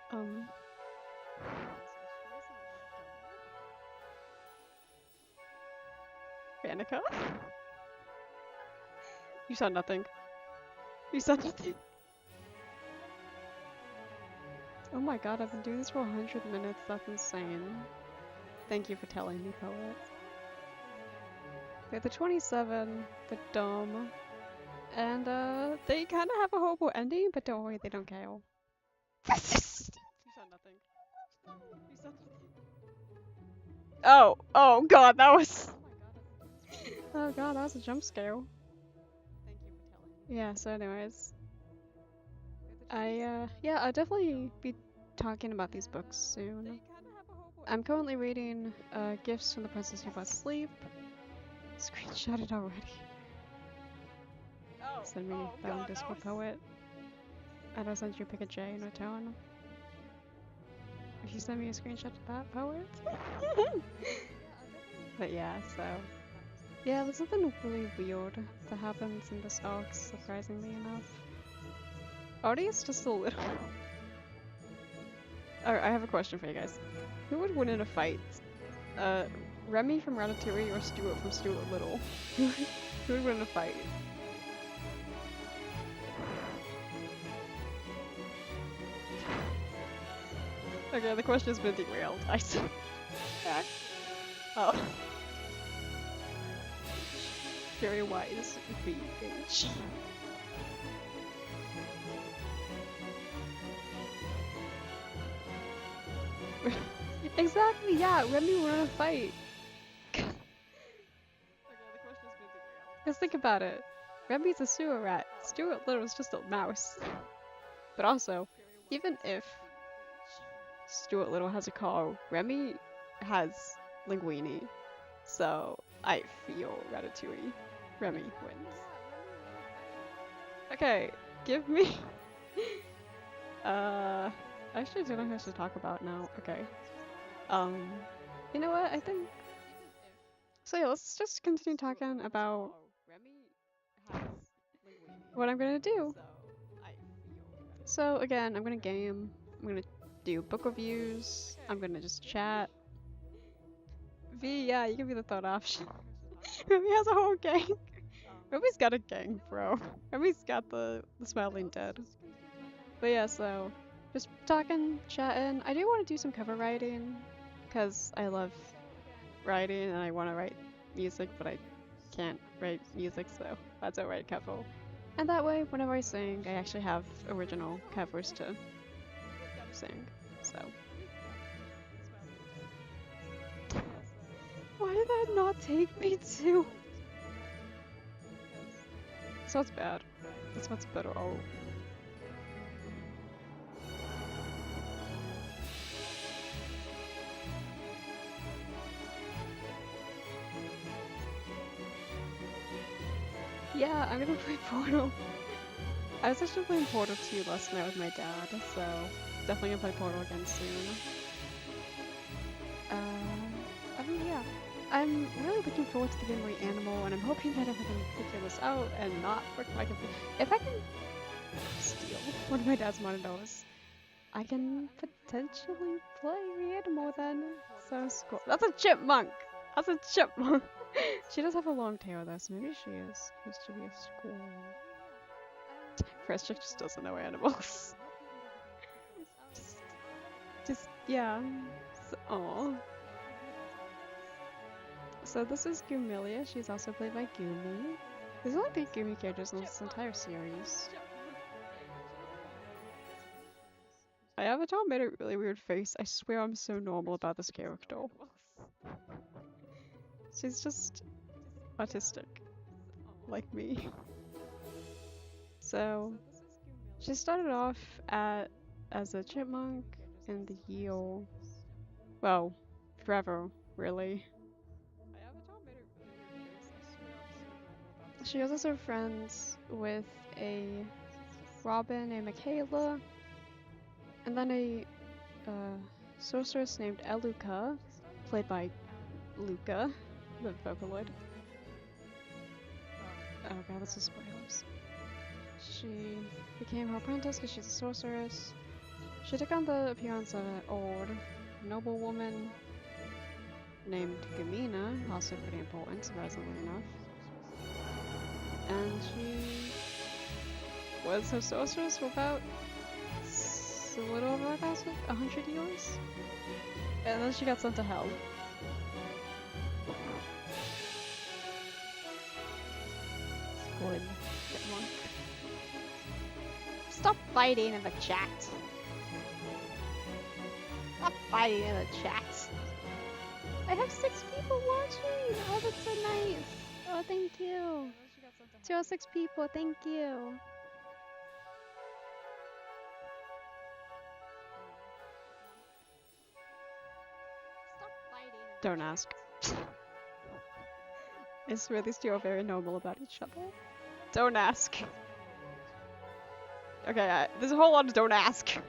Speaker 1: Vanica? You said nothing. You said nothing. Oh my god, I've been doing this for 100 minutes, that's insane. Thank you for telling me, poet. They're the 27, the dumb, and they kind of have a horrible ending, but don't worry, they don't care. You said nothing. You said nothing. Oh god, that was... Oh god, that was a jump scare. Yeah, so anyways. Yeah, I'll definitely be talking about these books soon. I'm currently reading Gifts from the Princess Who Bought Sleep. Screenshot it already. Send me that on Discord, poet. And I'll send you a pic of Jay in a tone. If you send me a screenshot of that, poet. But yeah, so. Yeah, there's something really weird that happens in this arc, surprisingly enough. Artie is just a little... Alright, I have a question for you guys. Who would win in a fight? Remy from Ratatouille or Stuart from Stuart Little? Who would win in a fight? Okay, the question has been derailed. I said... Oh. Very wise, VH. Exactly, yeah, Remy won a fight. Because think about it. Remy's a sewer rat. Stuart Little is just a mouse. But also, even if Stuart Little has a car, Remy has Linguini. So, I feel Ratatouille. Remy wins. Okay, give me... Actually, I don't know who I should talk about now. Okay. You know what? I think... So yeah, let's just continue talking about what I'm gonna do. So again, I'm gonna game. I'm gonna do book reviews. I'm gonna just chat. V, yeah, you can be the third option. Ruby has a whole gang. Ruby's got a gang, bro. Ruby's got the smiling dead. But yeah, so just talking, chatting. I do want to do some cover writing because I love writing and I want to write music, but I can't write music, so that's a write cover. And that way, whenever I sing, I actually have original covers to sing. So. Why did that not take me to? Sounds bad. That's what's better. Oh. Yeah, I'm gonna play Portal. I was actually playing Portal 2 last night with my dad, so definitely gonna play Portal again soon. I mean, yeah. I'm really looking forward to the game Reanimal, and I'm hoping that if I can figure this out and not break my computer, if I can steal one of my dad's monitors, I can potentially play Reanimal then. So cool. That's a chipmunk! That's a chipmunk! She does have a long tail though, so maybe she is supposed to be a squirrel. Friendship just doesn't know animals. Yeah. Aww. So this is Gumilia. She's also played by Gumi. There's only 3 Gumi characters in this entire series. I Avatar made a really weird face. I swear I'm so normal about this character. She's just autistic. Like me. So, she started off as a chipmunk in the year, well, forever, really. She was also friends with a Robin named Michaela, and then a sorceress named Eluka, played by Luca, the Vocaloid. Oh god, this is spoilers. She became her apprentice because she's a sorceress. She took on the appearance of an old noblewoman named Gamina, also pretty important, surprisingly enough. And she was a sorceress for about a little over 100 years. And then she got sent to hell. Good. Chipmunk. Stop fighting in the chat. Stop fighting in the chat. I have 6 people watching. Oh, that's so nice. Oh, thank you. 206 people, thank you. Don't ask. I swear these two are very normal about each other. Don't ask. Okay, there's a whole lot of don't ask. To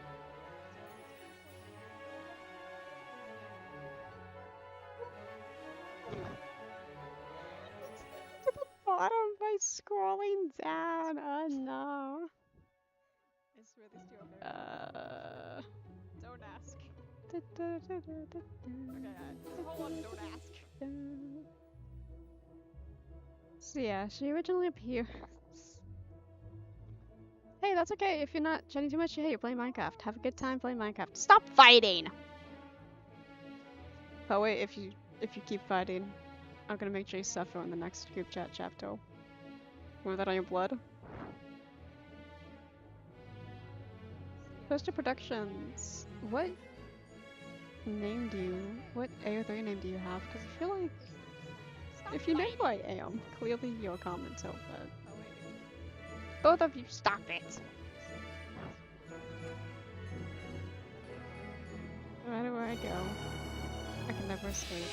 Speaker 1: the bottom by scrolling down. Oh no. I swear these two are very don't ask. Okay, there's a whole lot of don't ask. So yeah, she originally appears. Hey, that's okay. If you're not chatting too much, hey, you're playing Minecraft. Have a good time playing Minecraft. Stop fighting! But wait, if you keep fighting, I'm gonna make sure you suffer in the next group chat chapter. Remember that on your blood? Poster Productions. What AO3 name do you have? Because I feel like if you know who I am, clearly you're a commenter, but both of you stop it. No matter where I go, I can never escape.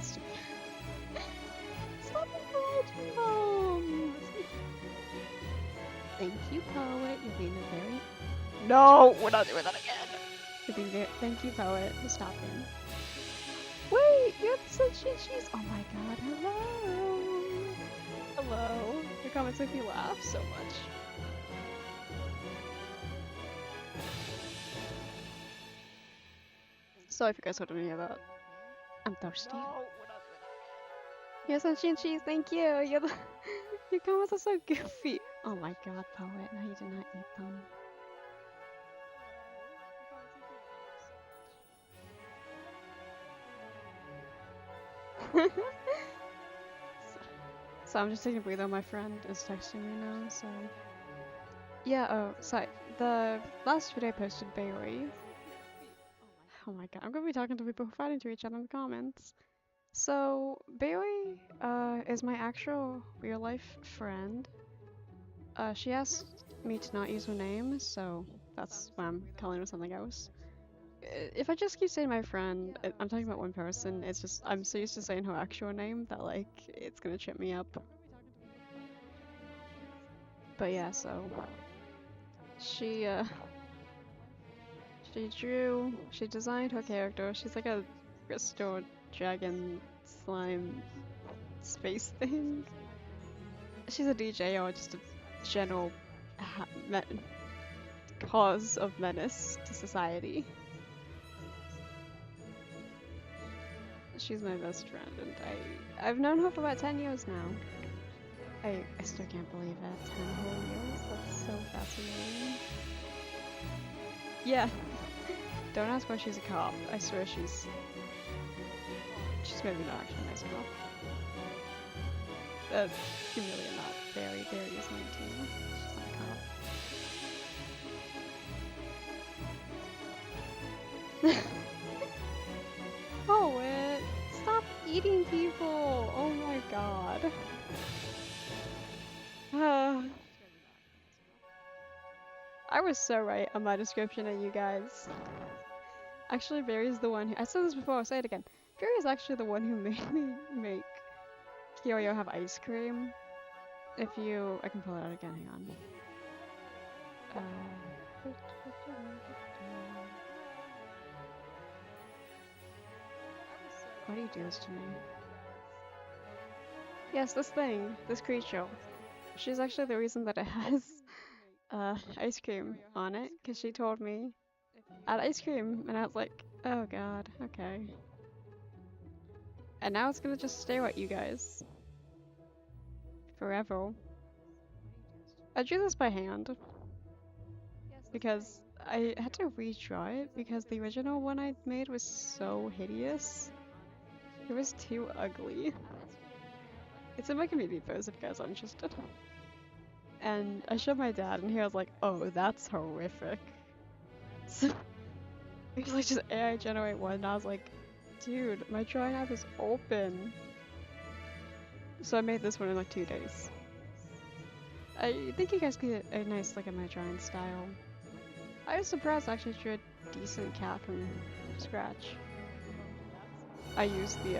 Speaker 1: Stop it, Thank you, Poet. You're being a very... No! We're not doing that again! You're being very... Thank you, Poet, for stopping. Wait! You have such cheese! Oh my god, hello! Hello. Your comments make me laugh so much. Sorry if you guys couldn't hear that. I'm thirsty.
Speaker 2: No, we're not.
Speaker 1: Yes, Sunshine Cheese, thank you. Your comments are so goofy. Oh my god, Poet, no you did not eat them. So I'm just taking a breather. My friend is texting me now, so yeah. Oh, sorry. The last video I posted, Bailey. Oh my god, I'm gonna be talking to people fighting to each other in the comments. So Bailey, is my actual real life friend. She asked me to not use her name, so that's why I'm calling her something else. If I just keep saying my friend, I'm talking about one person. It's just I'm so used to saying her actual name that like it's gonna trip me up. But yeah, so she she designed her character. She's like a restored dragon slime space thing. She's a DJ or just a general cause of menace to society. She's my best friend, and I've known her for about 10 years now. I still can't believe it. 10 whole years? That's so fascinating. Yeah. Don't ask why she's a cop. I swear she's maybe not actually a nice cop. Humiliate not. Barry is 19. She's not a cop. Oh, stop eating people! Oh my god. I was so right on my description of you guys. Actually, Barry's the one who— I said this before, I'll say it again. Barry's actually the one who made me make Kyoyo have ice cream. If you— I can pull it out again, hang on. Why do you do this to me? Yes, this thing, this creature. She's actually the reason that it has ice cream on it, because she told me add ice cream, and I was like, oh god, okay. And now it's gonna just stare at you guys. Forever. I drew this by hand. Because I had to redraw it because the original one I made was so hideous. It was too ugly. It's in my community post if you guys are interested. And I showed my dad and he was like, oh, that's horrific. So he was like, just AI generate one, and I was like, dude, my drawing app is open. So I made this one in like 2 days. I think you guys get a nice look at my drawing style. I was surprised I actually drew a decent cat from scratch. I used the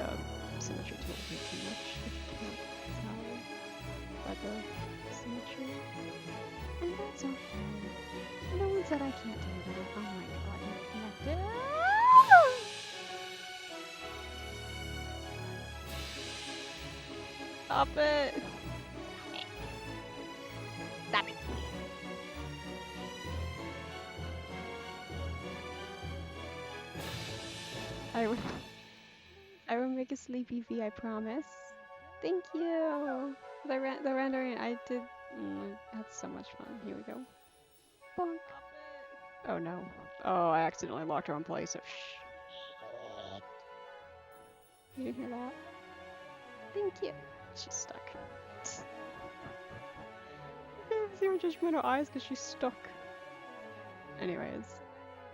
Speaker 1: symmetry tool way too much. I can't tell by the symmetry. And that's okay. No one said I can't do that. Oh my god, I'm connected. Stop it! Stop it! I will make a sleepy V, I promise. Thank you! The rendering, I did. That's so much fun. Here we go. Bonk. Oh no. Oh, I accidentally locked her in place. So shh. You didn't hear that? Thank you. She's stuck. I can't see her judgmental eyes because she's stuck. Anyways.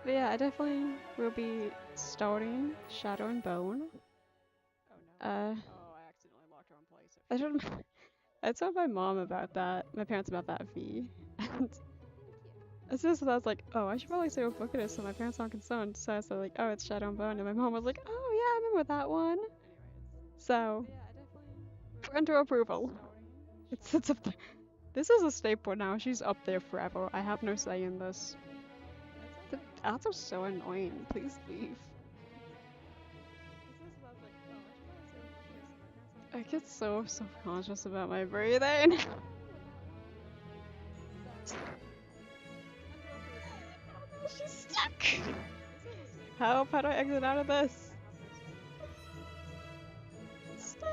Speaker 1: But yeah, I definitely will be starting Shadow and Bone. Oh, I accidentally locked her in place. I told my mom about that, my parents about that V, and as soon as I was like, oh, I should probably say what book it is so my parents aren't concerned. So I said like, oh, it's Shadow and Bone, and my mom was like, oh yeah, I remember that one. So, parental approval. It's up there. This is a staple now. She's up there forever. I have no say in this. The ads are so annoying. Please leave. I get so self-conscious about my breathing. She's stuck. Help! How do I exit out of this? Stop!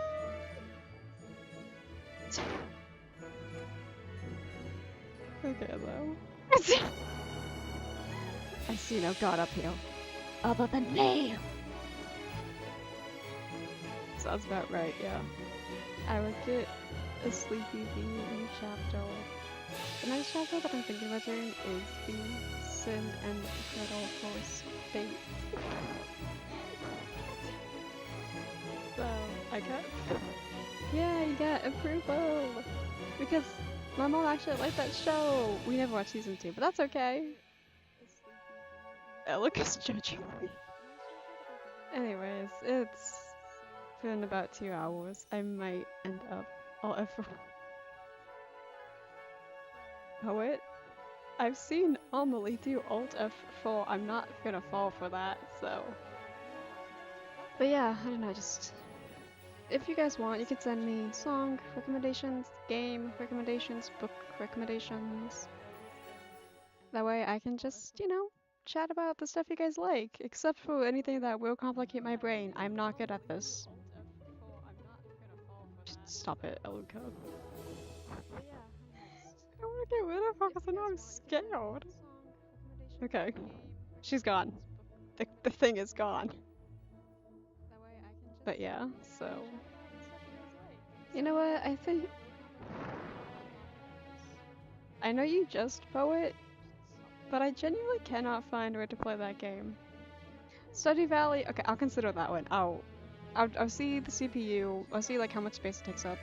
Speaker 1: Okay, though. I see no god up here. Other than me! Sounds about right, yeah. I would get a sleepy bee in chapter. The next chapter that I'm thinking about doing is the Sin and Gretel Force Fate. So, I got... Yeah, you got approval! Because my mom actually liked that show! We never watched season 2, but that's okay. Lucas judging me. Anyways, it's been about 2 hours. I might end up all F4. Poet? I've seen Amelie do Alt F4. I'm not gonna fall for that, so. But yeah, I don't know, just. If you guys want, you can send me song recommendations, game recommendations, book recommendations. That way I can just, you know, chat about the stuff you guys like, except for anything that will complicate my brain. I'm not good at this. Stop it, Eluka. I want to get rid of her because I know I'm scared. Okay. She's gone. The thing is gone. But yeah, so. You know what? I think. I know you just Poet, but I genuinely cannot find where to play that game. Study Valley. Okay, I'll consider that one. I'll see the CPU. I'll see like how much space it takes up,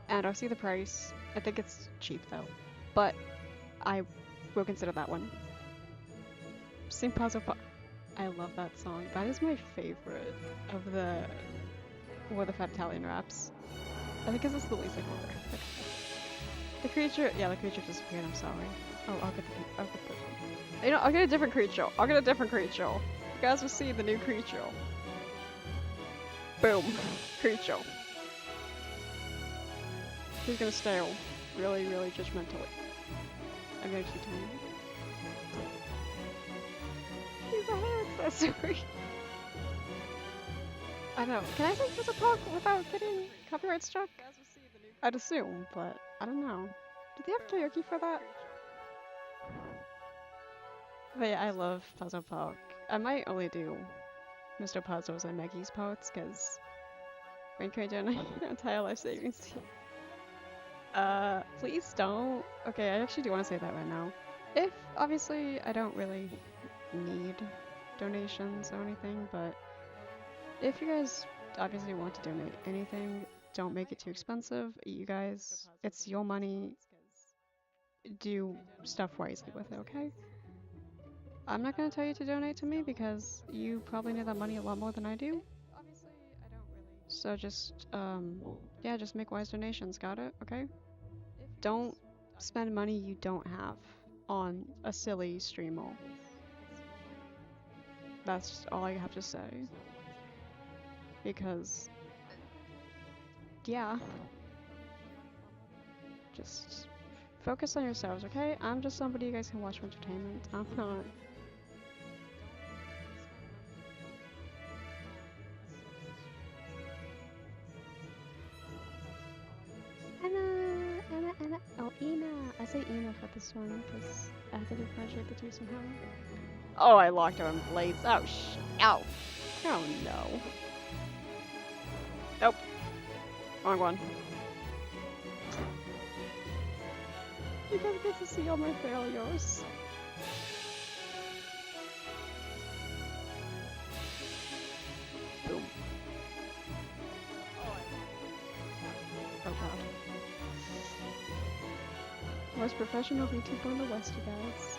Speaker 1: and I'll see the price. I think it's cheap though, but I will consider that one. Sing Puzzle. I love that song. That is my favorite of the Fat Italian raps. I think it's the least like over. Okay. The creature. Yeah, the creature disappeared. I'm sorry. Oh, I'll get the. You know, I'll get a different creature. I'll get a different creature. You guys will see the new creature. Boom. Creature. He's gonna stare really, really judgmentally. I'm gonna keep telling you. He's a hair accessory. I don't know. Can I say there's a talk without getting copyright struck? I'd assume, but I don't know. Do they have karaoke for that? But yeah, I love Puzzle Park. I might only do Mr. Puzzles and Maggie's parts, because when can I donate your entire life savings to you? Please don't. Okay, I actually do want to say that right now. If, obviously, I don't really need donations or anything, but if you guys obviously want to donate anything, don't make it too expensive. You guys, it's your money. Do stuff wisely with it, okay? I'm not gonna tell you to donate to me because you probably need that money a lot more than I do. So just, yeah, just make wise donations, got it? Okay? Don't spend money you don't have on a silly streamer. That's just all I have to say. Because, yeah. Just focus on yourselves, okay? I'm just somebody you guys can watch for entertainment. I'm not. Anna. Oh, Ina. I say Ina for this one because I have to differentiate the two somehow. Oh, I locked her in blades. Oh, ow. Oh, no. Nope. Wrong one. You guys get to see all my failures. Boom. Oh god. Most professional VTuber in the West, you guys.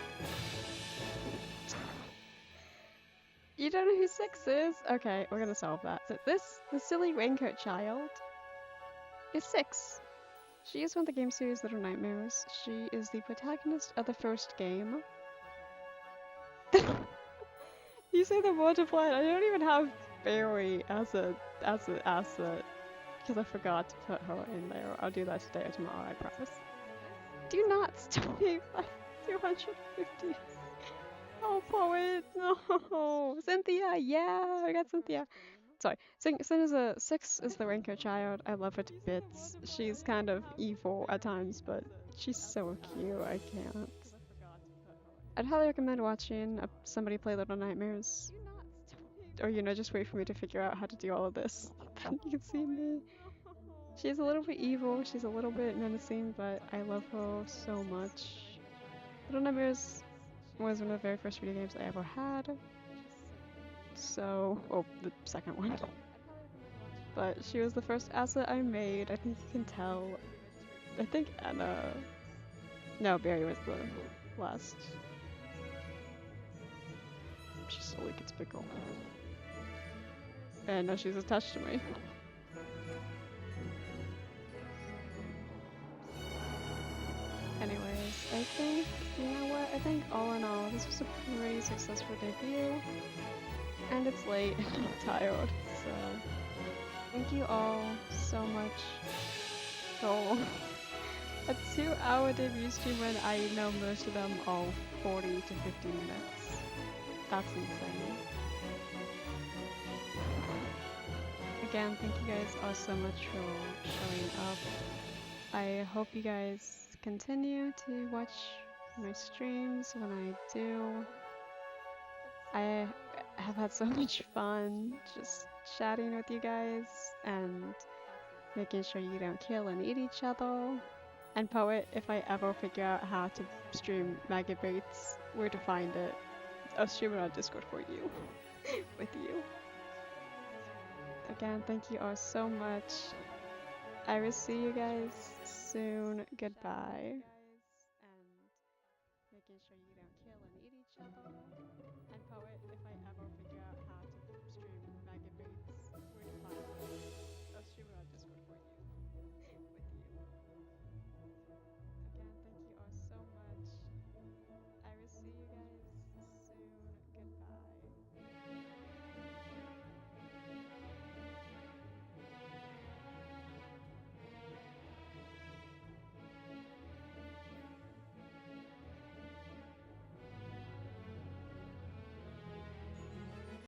Speaker 1: You don't know who 6 is? Okay, we're gonna solve that. So the silly raincoat child, is 6. She is from the game series Little Nightmares. She is the protagonist of the first game. You say the multiplied. I don't even have Barry as an asset because I forgot to put her in there. I'll do that today or tomorrow, I promise. Do not stop me by 250. Oh, poet. No. Cynthia. Yeah, I got Cynthia. Sorry. Sin is a six is the Ranker child. I love her to bits. She's kind of evil at times, but she's so cute. I can't. I'd highly recommend watching somebody play Little Nightmares, or just wait for me to figure out how to do all of this. Then you can see me. She's a little bit evil. She's a little bit menacing, but I love her so much. Little Nightmares was one of the very first video games I ever had. So, well, the second one. But she was the first asset I made. I think you can tell. I think Anna. No, Barry was the last. She slowly gets bigger. And now she's attached to me. Anyways, I think, you know what? I think all in all, this was a pretty successful debut. And it's late and I'm tired, so thank you all so much. So, a 2-hour debut stream when I know most of them are 40 to 50 minutes. That's insane. Again, thank you guys all so much for showing up. I hope you guys continue to watch my streams when I do. I have had so much fun just chatting with you guys and making sure you don't kill and eat each other. And Poet, if I ever figure out how to stream Megabaits, where to find it, I'll stream it on Discord for you. With you. Again, thank you all so much. I will see you guys soon. Goodbye. And making sure you don't kill and eat each other. And Poet, if I ever figure out how to stream Megabaits, where to find